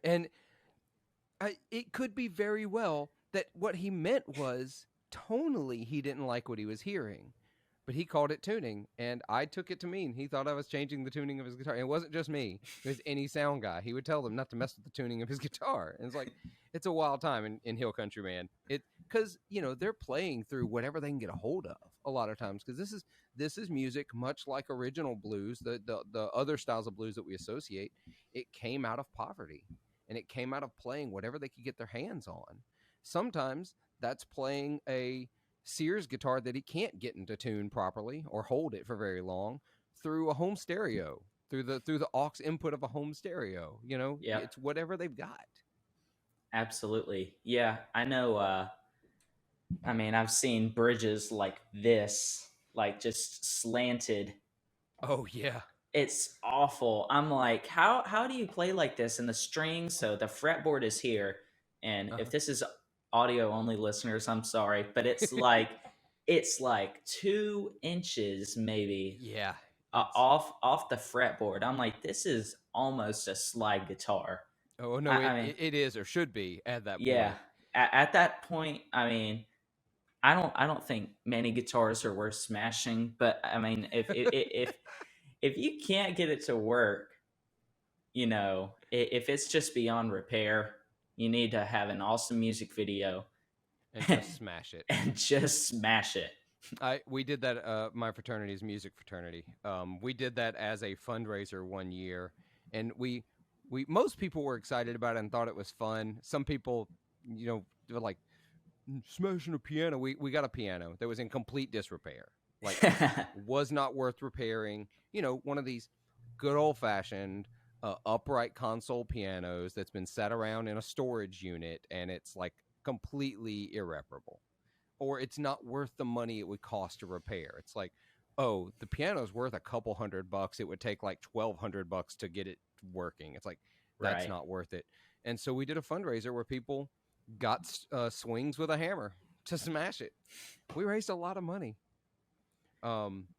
And it could be very well that what he meant was tonally he didn't like what he was hearing, but he called it tuning, and I took it to mean he thought I was changing the tuning of his guitar. And it wasn't just me. It was any sound guy. He would tell them not to mess with the tuning of his guitar. And it's like, it's a wild time in Hill Country, man. Because, they're playing through whatever they can get a hold of a lot of times, because this is music much like original blues, the other styles of blues that we associate. It came out of poverty, and it came out of playing whatever they could get their hands on. Sometimes that's playing a Sears guitar that he can't get into tune properly or hold it for very long through a home stereo, through the aux input of a home stereo. Yeah. It's whatever they've got. Absolutely. Yeah, I know. I've seen bridges like this, like just slanted. Oh yeah. It's awful. I'm like, how do you play like this? And the strings, so the fretboard is here, and if this is audio only listeners, I'm sorry, but it's like 2 inches maybe. Yeah. Off the fretboard. I'm like, this is almost a slide guitar. Oh no, it is, or should be at that point. Yeah, at that point, I don't think many guitars are worth smashing. But if you can't get it to work, if it's just beyond repair, you need to have an awesome music video and just smash it. And just smash it. We did that. My fraternity's music fraternity. We did that as a fundraiser one year, and most people were excited about it and thought it was fun. Some people, were like, smashing a piano. We got a piano that was in complete disrepair, like was not worth repairing. One of these good old fashioned upright console pianos that's been sat around in a storage unit, and it's like completely irreparable, or it's not worth the money it would cost to repair. It's like, oh, the piano's worth a couple $100. It would take like $1,200 to get it working. It's like, that's Right. not worth it. And so we did a fundraiser where people got swings with a hammer to smash it. We raised a lot of money.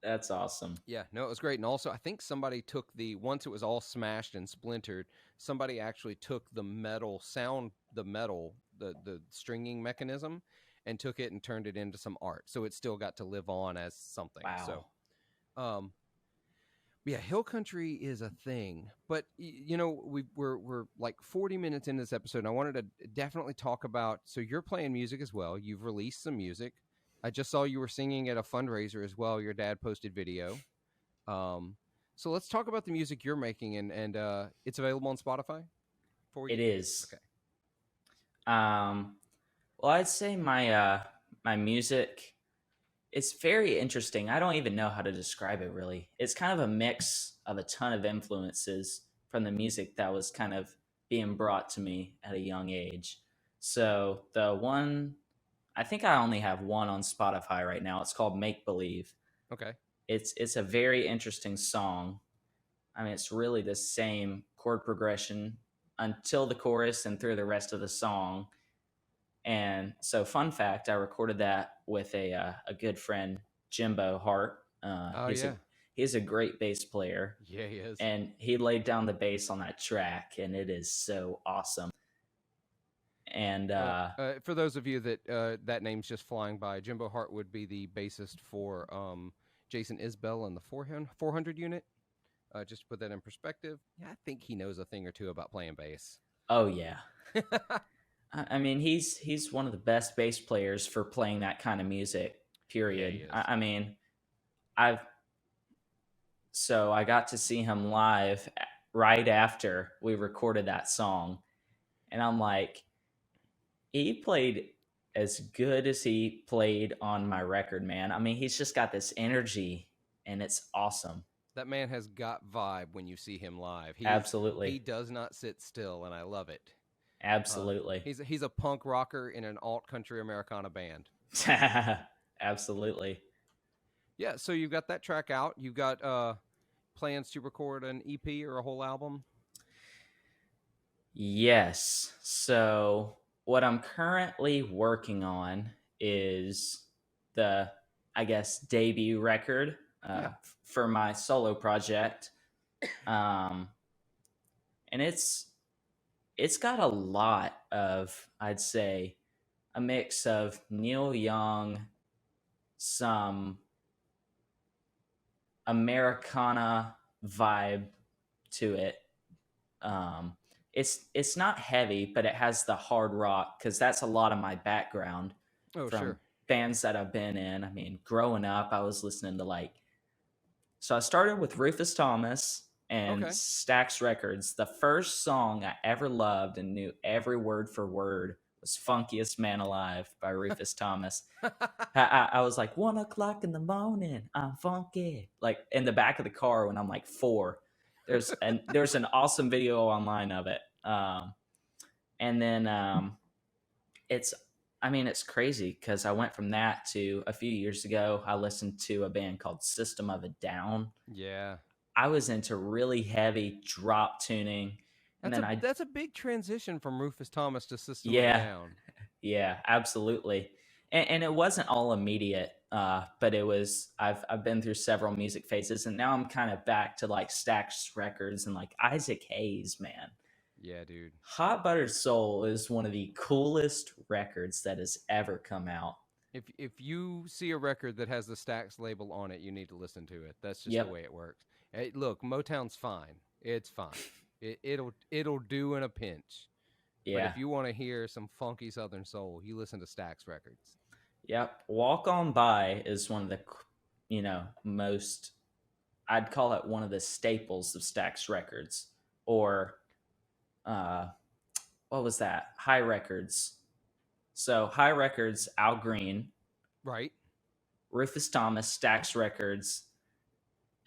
That's awesome. Yeah, no, it was great. And also, I think somebody took once it was all smashed and splintered, somebody actually took the stringing mechanism, and took it and turned it into some art. So it still got to live on as something. Wow. So, yeah, Hill Country is a thing. But, we're like 40 minutes into this episode, and I wanted to definitely talk about, so you're playing music as well. You've released some music. I just saw you were singing at a fundraiser as well. Your dad posted video. So let's talk about the music you're making, and it's available on Spotify? It is. Okay. Well, I'd say my music, it's very interesting. I don't even know how to describe it, really. It's kind of a mix of a ton of influences from the music that was kind of being brought to me at a young age. So I think I only have one on Spotify right now. It's called Make Believe. Okay. It's a very interesting song. It's really the same chord progression until the chorus and through the rest of the song. And so, fun fact, I recorded that with a good friend, Jimbo Hart. He's a great bass player. Yeah, he is. And he laid down the bass on that track, and it is so awesome. And for those of you that that name's just flying by, Jimbo Hart would be the bassist for Jason Isbell and the 400 unit. Just to put that in perspective, yeah, I think he knows a thing or two about playing bass. Oh yeah. I mean, he's one of the best bass players for playing that kind of music. Period. Yeah, he is. I mean, I've so I got to see him live right after we recorded that song, and I'm like, he played as good as he played on my record, man. I mean, he's just got this energy, and it's awesome. That man has got vibe when you see him live. Absolutely. He does not sit still, and I love it. Absolutely. He's a punk rocker in an alt country Americana band. Absolutely. Yeah, so you've got that track out. You've got plans to record an EP or a whole album? Yes. So what I'm currently working on is the, I guess, debut record for my solo project, and it's got a lot of, I'd say, a mix of Neil Young, some Americana vibe to it. It's not heavy, but it has the hard rock because that's a lot of my background from bands that I've been in. I mean, growing up, I was listening to so I started with Rufus Thomas and Stax Records. The first song I ever loved and knew every word for word was "Funkiest Man Alive" by Rufus Thomas. I was like, 1 o'clock in the morning, I'm funky. Like in the back of the car when I'm like 4. There's an awesome video online of it. And then it's crazy because I went from that to a few years ago, I listened to a band called System of a Down. Yeah. I was into really heavy drop tuning. That's a big transition from Rufus Thomas to System of a Down. Yeah, absolutely. And it wasn't all immediate, but it was. I've been through several music phases, and now I'm kind of back to like Stax Records and like Isaac Hayes, man. Yeah, dude. Hot Buttered Soul is one of the coolest records that has ever come out. If you see a record that has the Stax label on it, you need to listen to it. That's just the way it works. Hey, look, Motown's fine. It's fine. It'll do in a pinch. Yeah. But if you want to hear some funky Southern soul, you listen to Stax Records. Yep. Walk On By is one of the, most, I'd call it one of the staples of Stax Records. Or, what was that? High Records. So High Records, Al Green. Right. Rufus Thomas, Stax Records.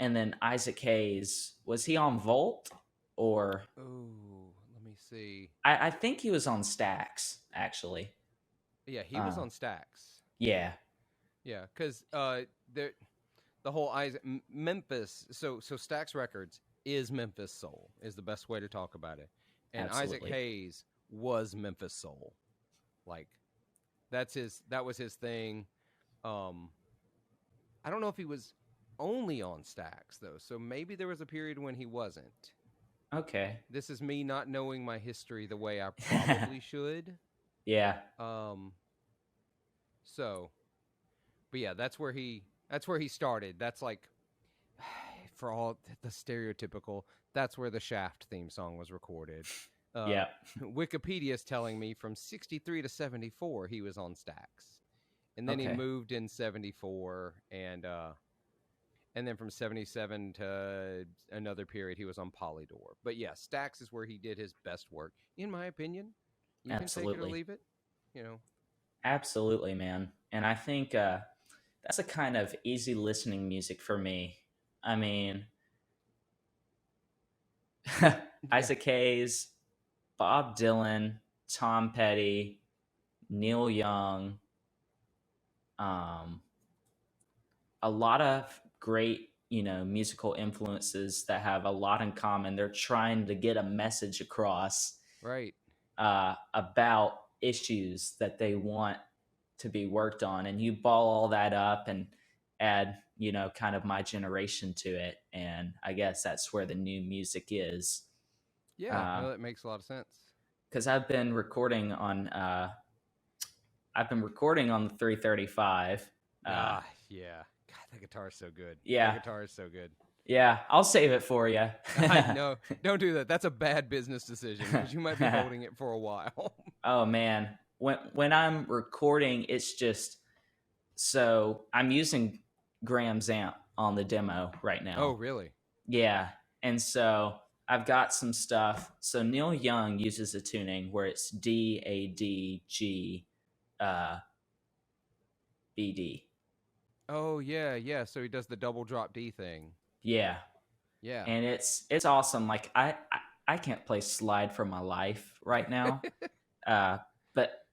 And then Isaac Hayes. Was he on Volt? Or... Oh, let me see. I think he was on Stax, actually. Yeah, he was on Stax. Yeah. Yeah, because the whole Memphis... So Stax Records is Memphis Soul, is the best way to talk about it. And Absolutely. Isaac Hayes was Memphis Soul. Like, that was his thing. I don't know if he was only on Stax, though. So maybe there was a period when he wasn't. Okay. This is me not knowing my history the way I probably should. Yeah. So, but yeah, that's where he started. That's like, for all the stereotypical, that's where the Shaft theme song was recorded. Yeah. Wikipedia is telling me from 63 to 74 he was on Stax, and then he moved in 74, and then from 77 to another period he was on Polydor. But yeah, Stax is where he did his best work, in my opinion. You Absolutely. can take it or leave it, Absolutely, man. And I think that's a kind of easy listening music for me. I mean, Isaac Hayes, Bob Dylan, Tom Petty, Neil Young, a lot of great, musical influences that have a lot in common. They're trying to get a message across, right, about issues that they want to be worked on, and you ball all that up and add, kind of my generation to it, and I guess that's where the new music is. Yeah, that makes a lot of sense. Because I've been recording on the 335. Yeah. God, that guitar is so good. Yeah. That guitar is so good. Yeah, I'll save it for you. No, don't do that. That's a bad business decision because you might be holding it for a while. Oh man, when I'm recording, it's just so I'm using Graham's amp on the demo right Oh, now. really? Yeah, and so I've got some stuff. So Neil Young uses a tuning where it's D A D G B D. Oh, yeah, yeah. So he does the double drop D thing. Yeah, Yeah. and it's awesome. Like I can't play slide for my life right now, but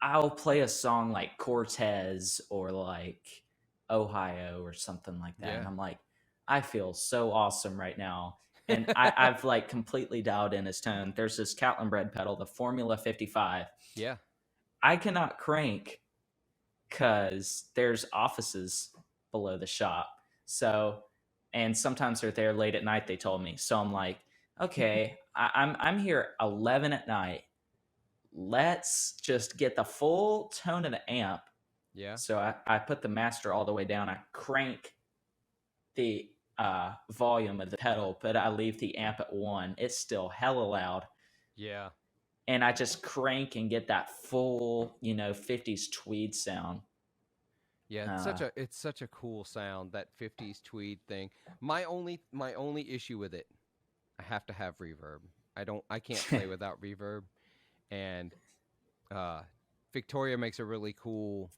I'll play a song like Cortez or like Ohio or something like that, and Yeah. I'm like, I feel so awesome right now. And I've like completely dialed in his tone. There's this Catlin Bread pedal, the Formula 55. Yeah. I cannot crank because there's offices below the shop. So, and sometimes they're there late at night. They told me. So I'm like, okay, I'm here 11 at night. Let's just get the full tone of the amp. Yeah. So I put the master all the way down. I crank the volume of the pedal, but I leave the amp at 1. It's still hella loud. Yeah. And I just crank and get that full, 50s tweed sound. Yeah, it's such a cool sound, that 50s tweed thing. My only issue with it, I have to have reverb. I can't play without reverb. And Victoria makes a really cool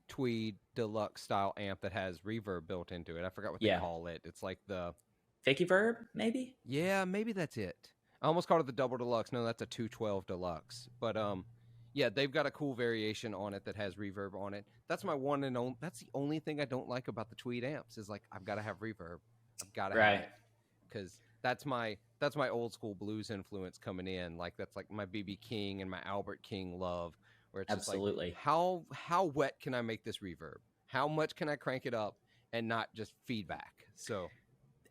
tweed deluxe style amp that has reverb built into it. I forgot what they call it. It's like the Fakey Verb, maybe? Yeah, maybe that's it. I almost called it the double deluxe. No, that's a 212 deluxe. But yeah, they've got a cool variation on it that has reverb on it. That's my one and only. That's the only thing I don't like about the Tweed amps is like I've got to have reverb. I've got to have it because that's my old school blues influence coming in. Like that's like my BB King and my Albert King love. Where it's Absolutely. Just like how wet can I make this reverb? How much can I crank it up and not just feedback? So.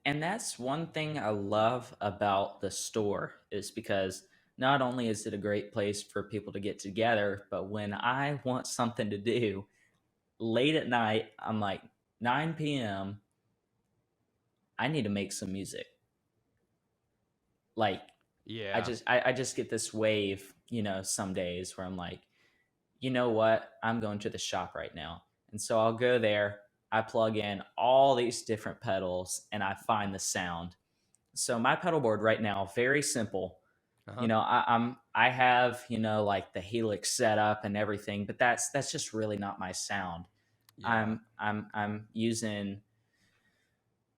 And that's one thing I love about the store is because not only is it a great place for people to get together, but when I want something to do late at night, I'm like 9 p.m. I need to make some music. Like, yeah, I just get this wave, some days where I'm like, you know what? I'm going to the shop right now. And so I'll go there. I plug in all these different pedals and I find the sound. So my pedal board right now, very simple. I have, like the Helix setup and everything, but that's just really not my sound. Yeah. I'm using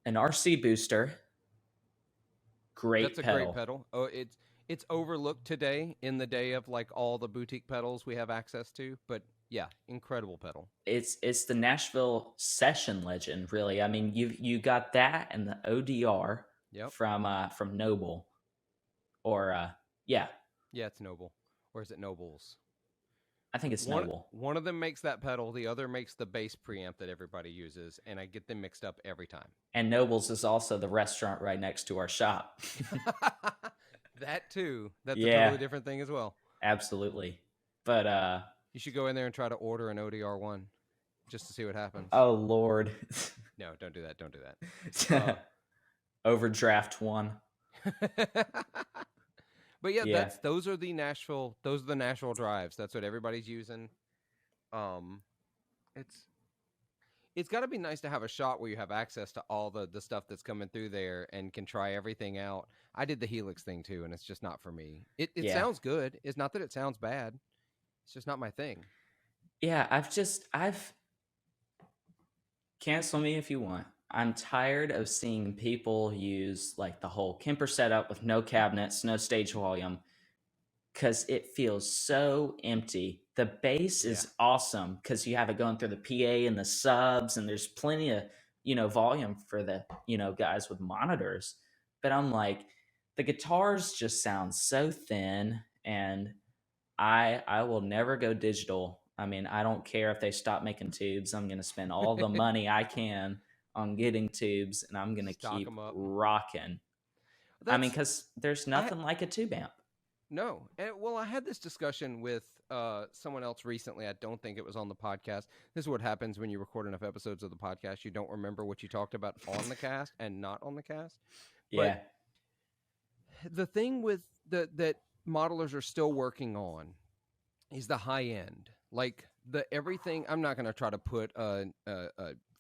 an RC booster. That's a great pedal. Oh, it's overlooked today in the day of like all the boutique pedals we have access to, but yeah, incredible pedal. It's the Nashville session legend, really. I mean, you got that and the ODR from Noble, or yeah, it's Noble, or is it Nobles? I think it's Noble. One of them makes that pedal, the other makes the bass preamp that everybody uses, and I get them mixed up every time. And Nobles is also the restaurant right next to our shop. That too. That's a totally different thing as well. Absolutely. But you should go in there and try to order an ODR one just to see what happens. Oh Lord. No, don't do that. Don't do that. Overdraft one. But yeah, those are the Nashville drives. That's what everybody's using. It's got to be nice to have a shop where you have access to all the stuff that's coming through there and can try everything out. I did the Helix thing too, and it's just not for me. It sounds good. It's not that it sounds bad. It's just not my thing. Yeah, I've cancel me if you want. I'm tired of seeing people use like the whole Kemper setup with no cabinets, no stage volume, because it feels so empty. The bass is awesome because you have it going through the PA and the subs, and there's plenty of volume for the guys with monitors. But I'm like, the guitars just sound so thin, and I will never go digital. I mean, I don't care if they stop making tubes. I'm going to spend all the money I can on getting tubes, and I'm going to keep rocking. I mean, because there's nothing like a tube amp. No. And, well, I had this discussion with someone else recently. I don't think it was on the podcast. This is what happens when you record enough episodes of the podcast. You don't remember what you talked about on the cast and not on the cast. But Yeah. the thing with that modelers are still working on is the high end. Like the everything. I'm not going to try to put a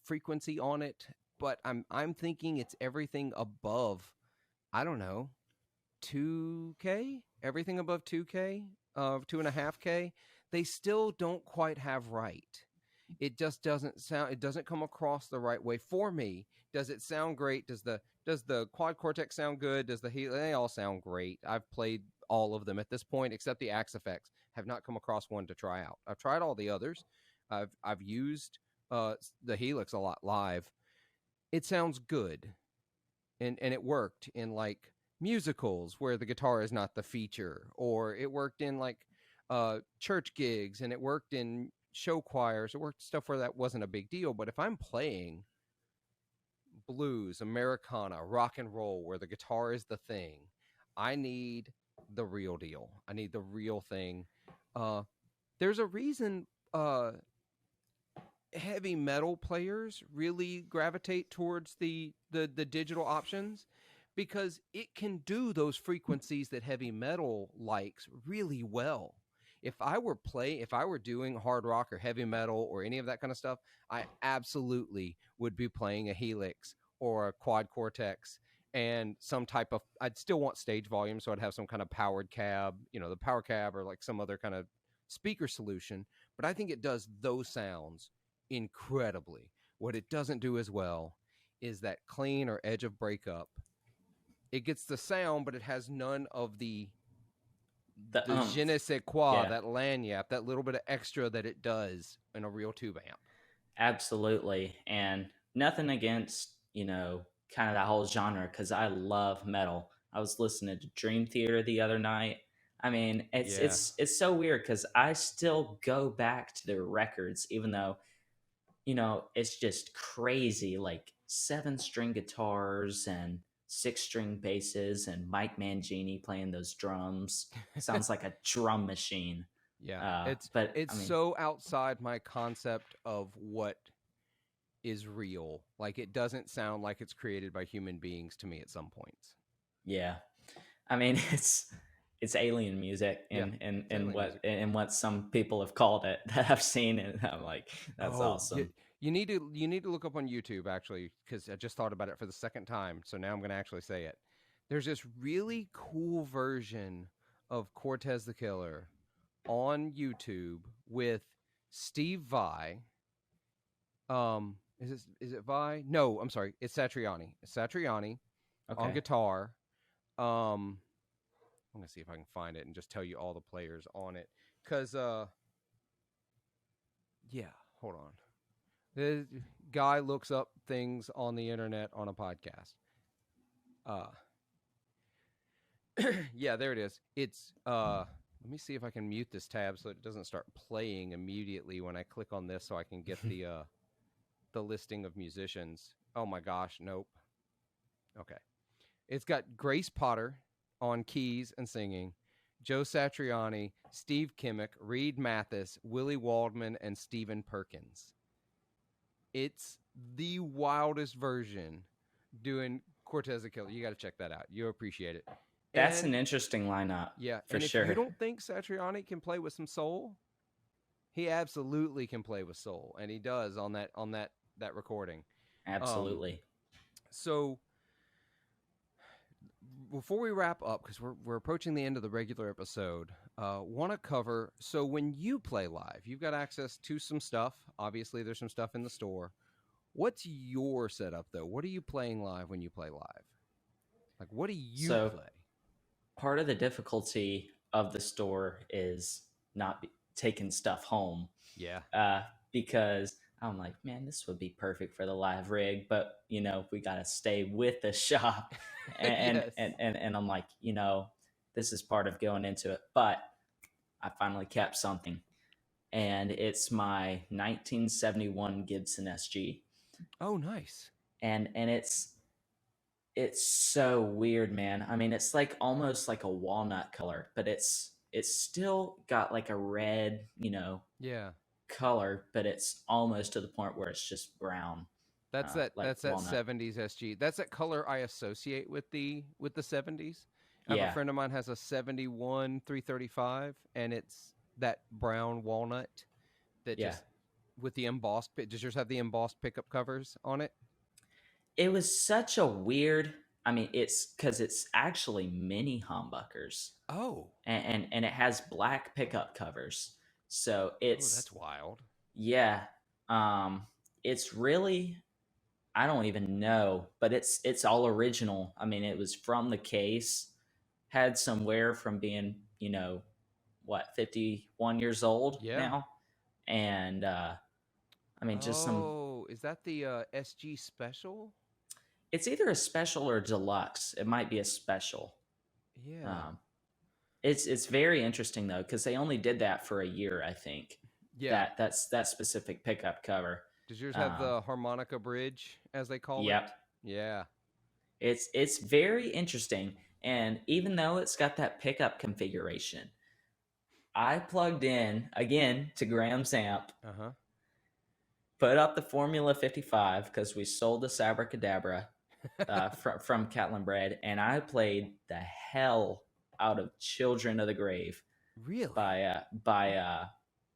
frequency on it, but I'm thinking it's everything above, I don't know, 2K, everything above 2K, 2.5K, they still don't quite have right. It just doesn't sound, it doesn't come across the right way for me. Does it sound great? Does the quad cortex sound good? Does the they all sound great. I've played all of them at this point except the axe effects. Have not come across one to try out. I've tried all the others. I've used the Helix a lot live. It sounds good, and it worked in like musicals where the guitar is not the feature, or it worked in like church gigs, and it worked in show choirs. It worked stuff where that wasn't a big deal. But if I'm playing blues, Americana, rock and roll, where the guitar is the thing, I need the real deal. I need the real thing. There's a reason heavy metal players really gravitate towards the digital options, because it can do those frequencies that heavy metal likes really well. If I were doing hard rock or heavy metal or any of that kind of stuff, I absolutely would be playing a Helix or a quad cortex and some type of, I'd still want stage volume, so I'd have some kind of powered cab, the power cab, or like some other kind of speaker solution. But I think it does those sounds incredibly. What it doesn't do as well is that clean or edge of breakup. It gets the sound, but it has none of the je ne sais quoi, Yeah. that lagniappe, that little bit of extra that it does in a real tube amp. Absolutely. And nothing against, kind of that whole genre, because I love metal. I was listening to Dream Theater the other night. I mean, it's so weird because I still go back to their records, even though, it's just crazy, like 7-string guitars and 6-string basses and Mike Mangini playing those drums. Sounds like a drum machine. Yeah, But it's I mean, so outside my concept of what is real. Like, it doesn't sound like it's created by human beings to me at some points. yeah. I mean, it's alien music Yeah, in what some people have called it that I've seen, and I'm like, that's awesome. You need to look up on YouTube, actually, because I just thought about it for the second time. So now I'm going to actually say it. There's this really cool version of Cortez the Killer on YouTube with Steve Vai. Is it Vai? No, I'm sorry. It's Satriani. On guitar. I'm gonna see if I can find it and just tell you all the players on it. Cause yeah, hold on. The guy looks up things on the internet on a podcast. Yeah, there it is. It's let me see if I can mute this tab so it doesn't start playing immediately when I click on this, so I can get the listing of musicians. Oh my gosh, nope. Okay. It's got Grace Potter on keys and singing, Joe Satriani, Steve Kimmick, Reed Mathis, Willie Waldman, and Stephen Perkins. It's the wildest version doing Cortez the Killer. You got to check that out. You'll appreciate it. That's an interesting lineup. Yeah, for and sure. If you don't think Satriani can play with some soul, he absolutely can play with soul, and he does on that recording. Absolutely. So before we wrap up, because we're approaching the end of the regular episode, want to cover, so when you play live, you've got access to some stuff. Obviously, there's some stuff in the store. What's your setup, though? What are you playing live when you play live? Like, what do you play? Part of the difficulty of the store is not taking stuff home. Yeah. Because I'm like, man, this would be perfect for the live rig, but we got to stay with the shop, and, Yes. and I'm like, this is part of going into it. But I finally kept something, and it's my 1971 Gibson SG. Oh, nice. And it's It's so weird, man. I mean, it's like almost like a walnut color, but it's still got like a red, Yeah. color, but it's almost to the point where it's just brown, like That's that walnut. 70s SG. That's that color I associate with the 70s. I have a Yeah, friend of mine has a 71 335 and it's that brown walnut that yeah. just with the does yours have the embossed pickup covers on it? It was such a weird. I mean, it's because it's actually mini humbuckers, Oh. and it has black pickup covers. So Oh, it's that's wild. yeah. It's really, I don't even know, but it's all original. I mean, it was from the case. Had some wear from being, what, 51 years old Yeah. now, and I mean, just some. Oh, is that the SG special? It's either a special or a deluxe. It might be a special. Yeah. Um, it's very interesting though because they only did that for a year, I think. Yeah. That's that specific pickup cover. Does yours have Um, the harmonica bridge, as they call it? yep, Yeah. it's very interesting, and even though it's got that pickup configuration, I plugged in again to Graham's amp, Uh huh. put up the Formula 55 because we sold the Sabracadabra from Catlin Bread, and I played the hell out of Children of the Grave Really? by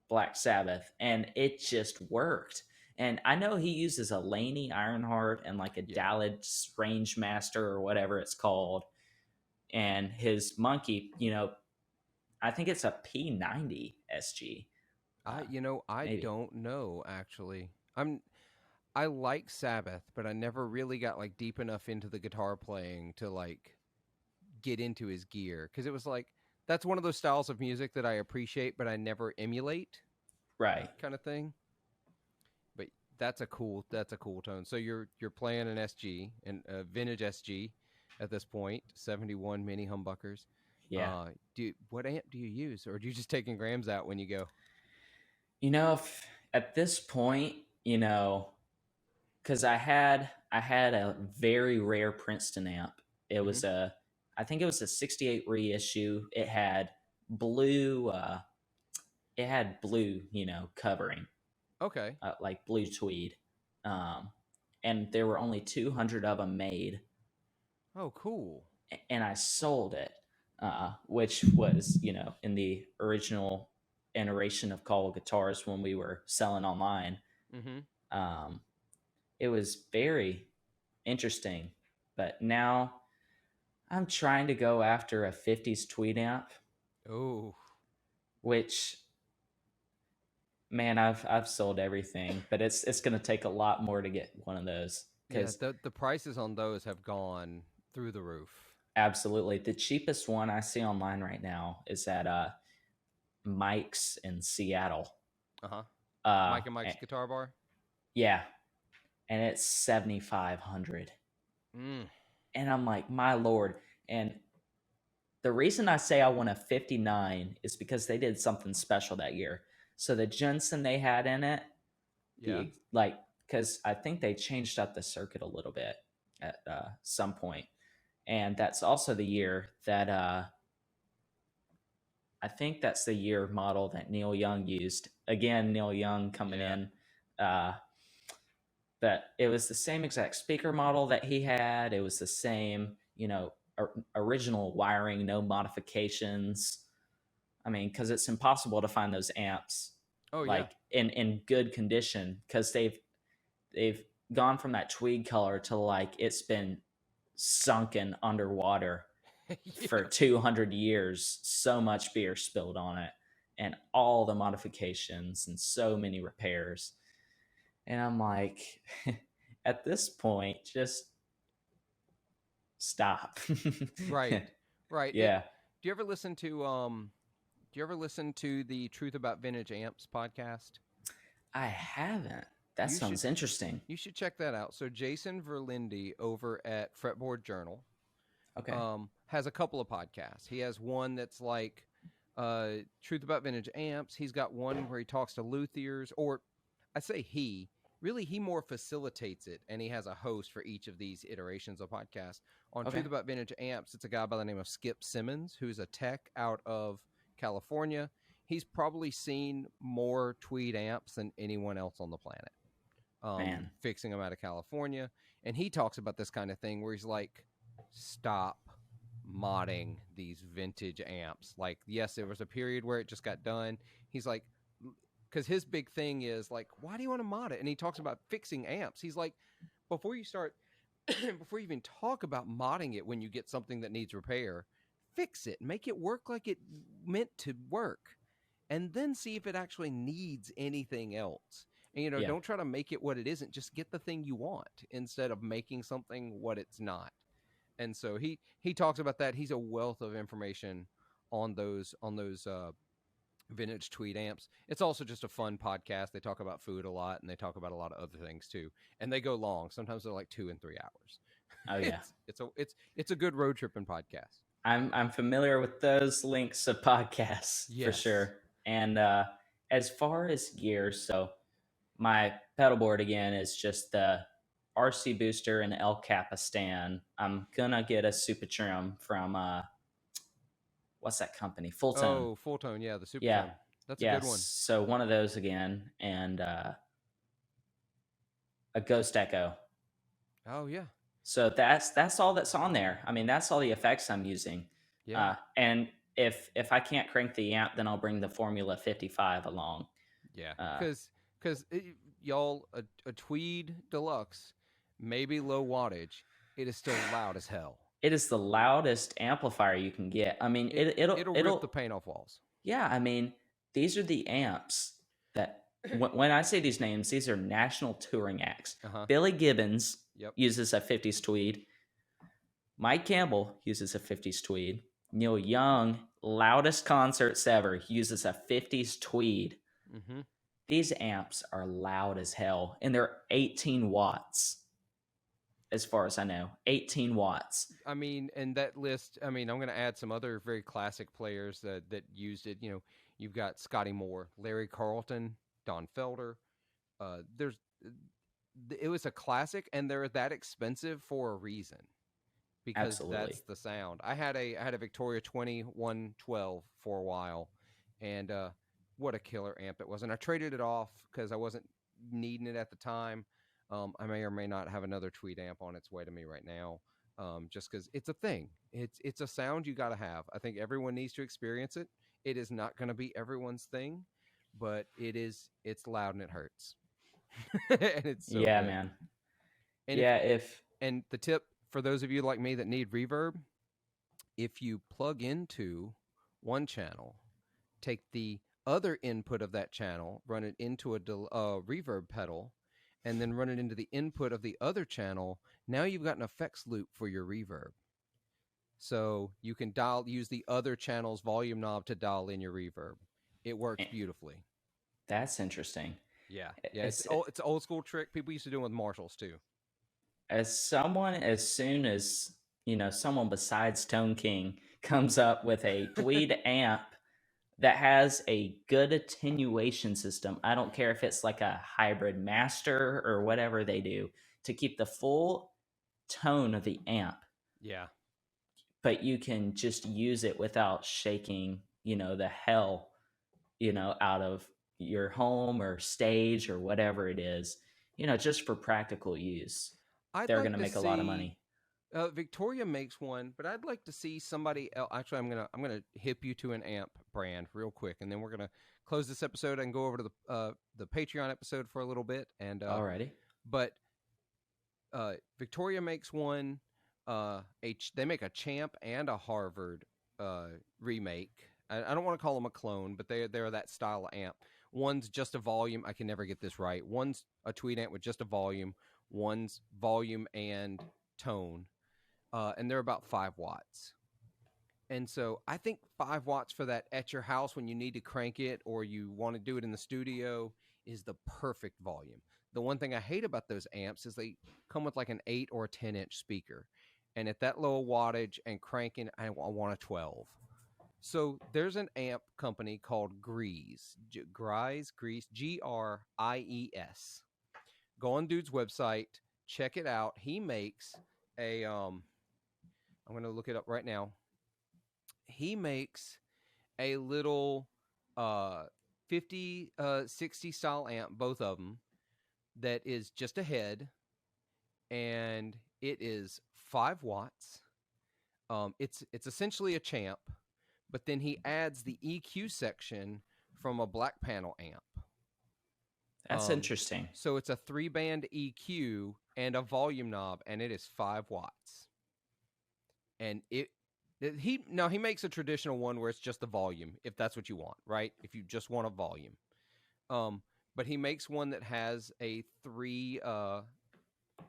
Black Sabbath, and it just worked. And I know he uses a Laney Ironheart and like a Yeah. Dallad Rangemaster or whatever it's called, and his monkey, I think it's a P90 SG. Uh, I Maybe. don't know actually. I like Sabbath, but I never really got like deep enough into the guitar playing to like get into his gear because it was like that's one of those styles of music that I appreciate, but I never emulate Right. kind of thing. But that's a cool tone. So you're playing an SG and a vintage SG at this point, 71 mini humbuckers. Yeah. What amp do you use, or do you just taking grams out when you go? If at this point, because I had a very rare Princeton amp. It Hmm. was I think it was a '68 reissue. It had blue, covering, Okay. like blue tweed, um, and there were only 200 of them made, Oh, cool. and I sold it, which was, in the original iteration of Call Guitars when we were selling online. Hmm. Um, it was very interesting, but now I'm trying to go after a '50s tweed amp, Oh, which, man, I've sold everything, but it's going to take a lot more to get one of those yeah. because The prices on those have gone through the roof. absolutely the cheapest one I see online right now is at Mike's in Seattle. Uh huh. Uh, Mike and Mike's a- Guitar Bar. yeah, and it's 7,500, Mm. and I'm like, my lord. And the reason I say I want a 59 is because they did something special that year. So the Jensen they had in it, Yeah. the like, because I think they changed up the circuit a little bit at some point, and that's also the year that I think that's the year model that Neil Young used. Again, Neil Young coming Yeah. in. Uh, but it was the same exact speaker model that he had. It was the same, original wiring, no modifications. I mean, because it's impossible to find those amps Oh yeah. like in good condition because they've gone from that tweed color to like it's been sunken underwater for Yeah. 200 years. So much beer spilled on it, and all the modifications and so many repairs. And I'm like, at this point, just stop. Right. Right. Yeah, Do you ever listen to do you ever listen to the Truth About Vintage Amps podcast? I haven't. That You should sounds interesting. you should check that out. So Jason Verlinde over at Fretboard Journal Okay. has a couple of podcasts. He has one that's like Truth About Vintage Amps. He's got one where he talks to luthiers, or I say he. really he more facilitates it, and he has a host for each of these iterations of podcasts. On Okay. Truth About Vintage Amps, it's a guy by the name of Skip Simmons, who's a tech out of California. He's probably seen more Tweed amps than anyone else on the planet, Man. fixing them out of California. And he talks about this kind of thing where he's like, stop modding these vintage amps. Like, yes, there was a period where it just got done. He's like, because his big thing is like, why do you want to mod it? And he talks about fixing amps. He's like, before you start, before you even talk about modding it, when you get something that needs repair, fix it, make it work like it meant to work, and then see if it actually needs anything else. And, you know, Yeah. don't try to make it what it isn't. Just get the thing you want instead of making something what it's not. And so he talks about that. He's a wealth of information on those vintage Tweed amps. It's also just a fun podcast. They talk about food a lot, and they talk about a lot of other things too. And they go long. Sometimes they're like 2 and 3 hours. Oh yeah. It's a good road tripping podcast. I'm familiar with those links of podcasts for Yes. sure. And as far as gear, so my pedal board again is just the RC booster and El Capistan. I'm gonna get a super trim from what's that company? Full Tone. Oh, Full Tone, yeah, the Super Yeah. Tone. That's Yeah. a good one. So one of those again, and a Ghost Echo. Oh yeah. So that's all that's on there. I mean, that's all the effects I'm using. Yeah. And if I can't crank the amp, then I'll bring the Formula 55 along. Yeah. Because y'all, a Tweed Deluxe, maybe low wattage, it is still loud as hell. It is the loudest amplifier you can get. I mean, it'll rip the paint off walls. Yeah, I mean, these are the amps that when I say these names, these are national touring acts. Billy Gibbons uses a 50s Tweed. Mike Campbell uses a 50s Tweed. Neil Young, loudest concerts ever, uses a 50s Tweed. Mm-hmm. These amps are loud as hell, and they're 18 watts. As far as I know, 18 watts. I mean, and that list, I mean, I'm going to add some other very classic players that used it. You know, you've got Scotty Moore, Larry Carlton, Don Felder. It was a classic, and they're that expensive for a reason, because Absolutely. That's the sound. I had a Victoria 2112 for a while, and what a killer amp it was. And I traded it off because I wasn't needing it at the time. I may or may not have another Tweed amp on its way to me right now, just because it's a thing. It's a sound you got to have. I think everyone needs to experience it. It is not going to be everyone's thing, but it's loud and it hurts. And it's so yeah, good. Man. And and the tip for those of you like me that need reverb, if you plug into one channel, take the other input of that channel, run it into a reverb pedal, and then run it into the input of the other channel, now you've got an effects loop for your reverb. So you can use the other channel's volume knob to dial in your reverb. It works beautifully. That's interesting. Yeah. It's an old school trick. People used to do it with Marshalls too. As soon as, someone besides Tone King comes up with a Tweed amp that has a good attenuation system, I don't care if it's like a hybrid master or whatever they do, to keep the full tone of the amp. Yeah. But you can just use it without shaking, the hell, out of your home or stage or whatever it is, just for practical use. They're going to make a lot of money. Victoria makes one, but I'd like to see somebody else. Actually, I'm gonna hip you to an amp brand real quick, and then we're gonna close this episode and go over to the Patreon episode for a little bit. And alrighty. But Victoria makes one. They make a Champ and a Harvard remake. I don't want to call them a clone, but they're that style of amp. One's just a volume. I can never get this right. One's a Tweed amp with just a volume. One's volume and tone. And they're about 5 watts. And so I think 5 watts for that at your house when you need to crank it or you want to do it in the studio is the perfect volume. The one thing I hate about those amps is they come with like an 8 or a 10-inch speaker. And at that low wattage and cranking, I want a 12. So there's an amp company called Gries, Gries, Gries, Gries. Go on dude's website, check it out. He makes a I'm going to look it up right now. He makes a little 50 60 style amp, both of them, that is just a head, and it is 5 watts. It's essentially a champ, but then he adds the EQ section from a black panel amp. That's interesting. So it's a 3-band EQ and a volume knob, and it is 5 watts. And he makes a traditional one where it's just the volume, if that's what you want, right? If you just want a volume. But he makes one that has a 3-band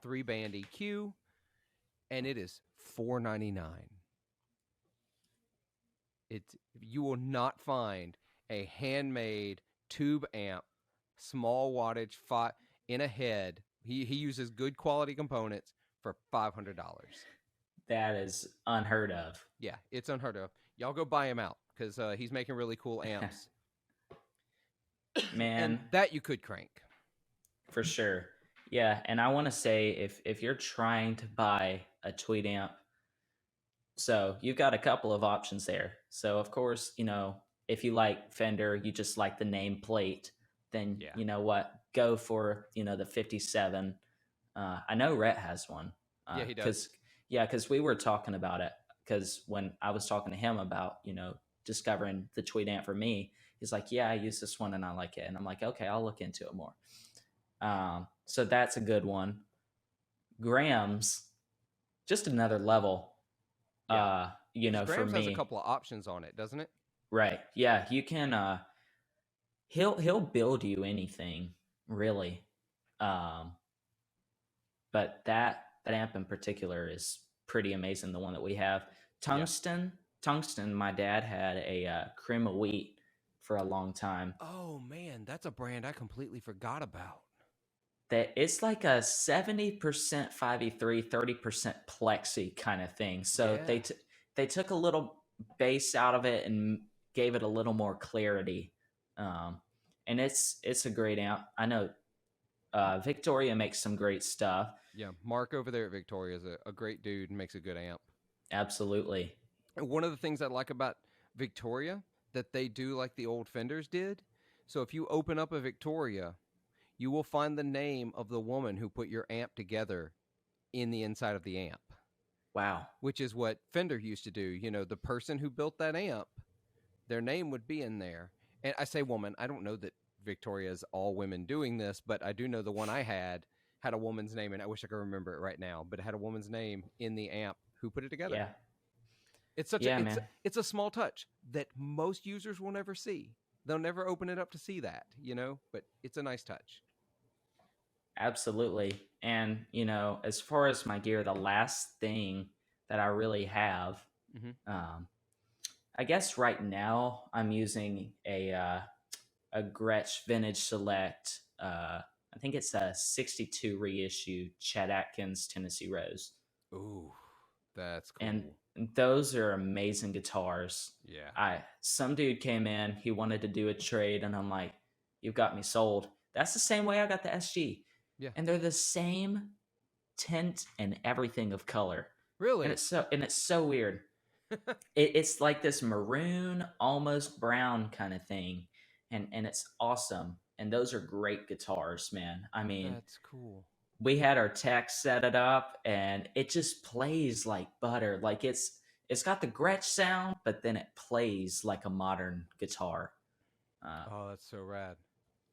EQ, and it is $4.99. You will not find a handmade tube amp, small wattage, in a head. He uses good quality components for $500. That is unheard of. Yeah, it's unheard of. Y'all go buy him out, because he's making really cool amps. Man, and that you could crank. For sure. Yeah, and I want to say, if you're trying to buy a tweed amp, so you've got a couple of options there. So of course, if you like Fender, you just like the nameplate, then you know what, go for the 57. I know Rhett has one. Yeah, he does. Because we were talking about it, because when I was talking to him about discovering the tweed amp for me, he's like, yeah, I use this one and I like it, and I'm like, okay, I'll look into it more. So that's a good one. Graham's just another level. Yeah. For Graham's me has a couple of options on it, doesn't it? Right. Yeah, you can. He'll build you anything, really. But that amp in particular is pretty amazing. The one that we have, Tungsten. My dad had a Cream of Wheat for a long time. Oh man, that's a brand I completely forgot about. That it's like a 70% 5E3, 30% plexi kind of thing. So they took a little bass out of it and gave it a little more clarity. And it's a great amp. I know Victoria makes some great stuff. Yeah, Mark over there at Victoria is a great dude and makes a good amp. Absolutely. And one of the things I like about Victoria, that they do like the old Fenders did. So if you open up a Victoria, you will find the name of the woman who put your amp together in the inside of the amp. Wow. Which is what Fender used to do. The person who built that amp, their name would be in there. And I say woman, I don't know that Victoria's all women doing this, but I do know the one I had a woman's name, and I wish I could remember it right now, but it had a woman's name in the amp who put it together. Yeah. It's it's a small touch that most users will never see. They'll never open it up to see that, but it's a nice touch. Absolutely. And, as far as my gear, the last thing that I really have, I guess right now I'm using a Gretsch Vintage Select. I think it's a 62 reissue Chet Atkins Tennessee Rose. Ooh, that's cool. And those are amazing guitars. Yeah. Some dude came in, he wanted to do a trade, and I'm like, you've got me sold. That's the same way I got the SG. Yeah. And they're the same tint and everything of color. Really? And it's so weird. It's like this maroon, almost brown kind of thing. And it's awesome. And those are great guitars, man. I mean, that's cool. We had our tech set it up, and it just plays like butter. Like it's got the Gretsch sound, but then it plays like a modern guitar. Oh, that's so rad.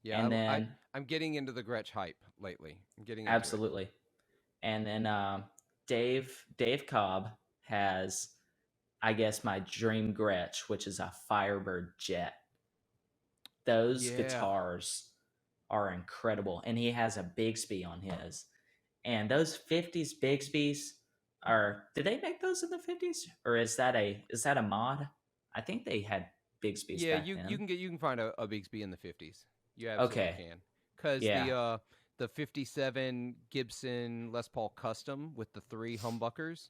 Yeah, and then I'm getting into the Gretsch hype lately. I'm getting into absolutely. It. And then Dave Cobb has, I guess, my dream Gretsch, which is a Firebird Jet. Those guitars are incredible, and he has a Bigsby on his. And those 50s Bigsbys did they make those in the 50s, or is that a mod? I think they had Bigsbys. Yeah, back then. you can find a Bigsby in the 50s. You absolutely can. Because the 57 Gibson Les Paul Custom with the 3 humbuckers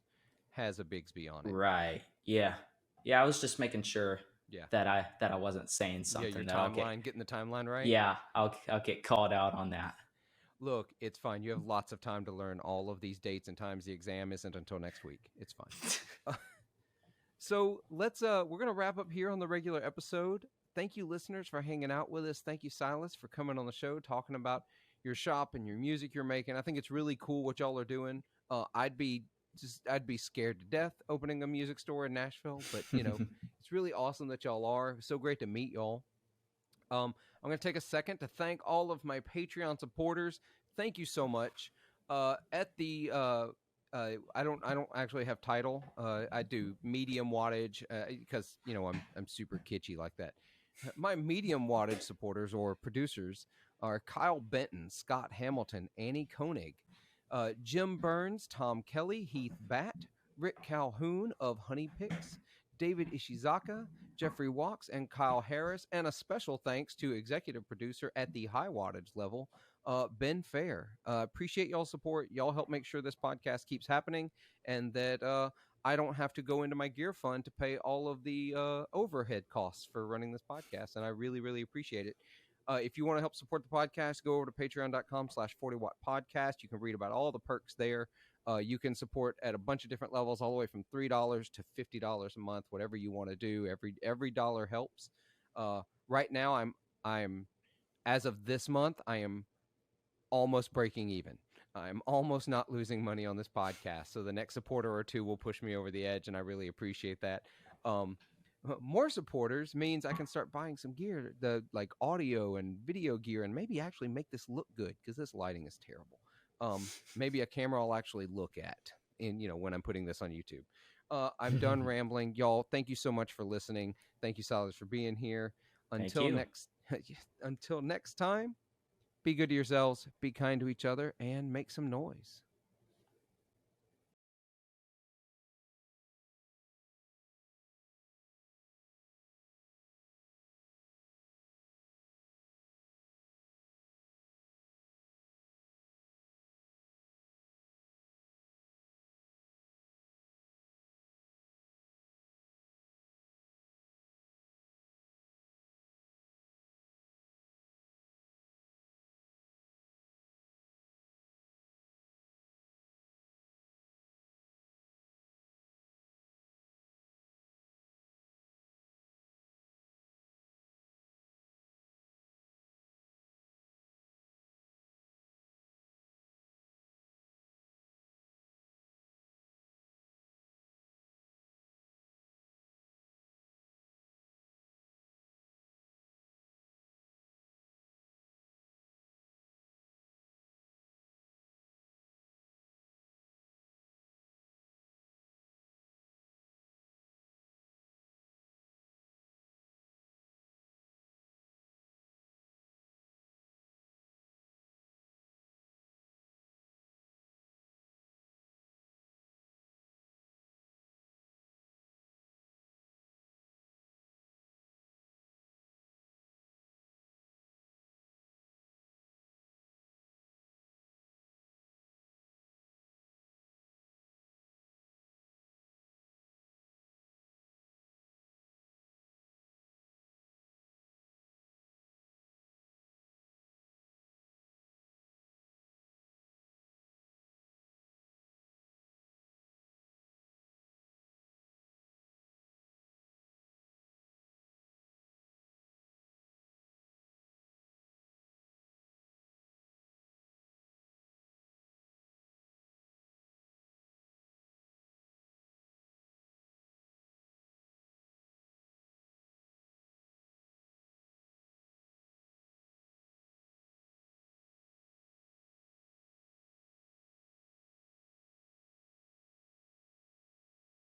has a Bigsby on it. Right. Yeah. I was just making sure that I wasn't saying something. Yeah, your timeline, getting the timeline right. Yeah, I'll get called out on that. Look, it's fine. You have lots of time to learn all of these dates and times. The exam isn't until next week. It's fine. So we're gonna wrap up here on the regular episode. Thank you, listeners, for hanging out with us. Thank you, Silas, for coming on the show, talking about your shop and your music you're making. I think it's really cool what y'all are doing. I'd be scared to death opening a music store in Nashville, but it's really awesome that y'all are. So great to meet y'all. I'm going to take a second to thank all of my Patreon supporters. Thank you so much. At the I don't actually have title. I do medium wattage because I'm super kitschy like that. My medium wattage supporters or producers are Kyle Benton, Scott Hamilton, Annie Koenig, Jim Burns, Tom Kelly, Heath Batt, Rick Calhoun of Honey Picks, David Ishizaka, Jeffrey Walks, and Kyle Harris, and a special thanks to executive producer at the high wattage level, Ben Fair. Appreciate y'all's support. Y'all help make sure this podcast keeps happening and that I don't have to go into my gear fund to pay all of the overhead costs for running this podcast, and I really, really appreciate it. If you want to help support the podcast, go over to patreon.com/40watt podcast. You can read about all the perks there. You can support at a bunch of different levels, all the way from $3 to $50 a month, whatever you want to do. Every dollar helps. Right now, I'm as of this month, I am almost breaking even. I'm almost not losing money on this podcast. So the next supporter or two will push me over the edge, and I really appreciate that. More supporters means I can start buying some gear, the like audio and video gear, and maybe actually make this look good because this lighting is terrible. Maybe a camera I'll actually look at when I'm putting this on YouTube. I'm done rambling. Y'all, thank you so much for listening. Thank you, Silas, for being here. Until next time, be good to yourselves, be kind to each other, and make some noise.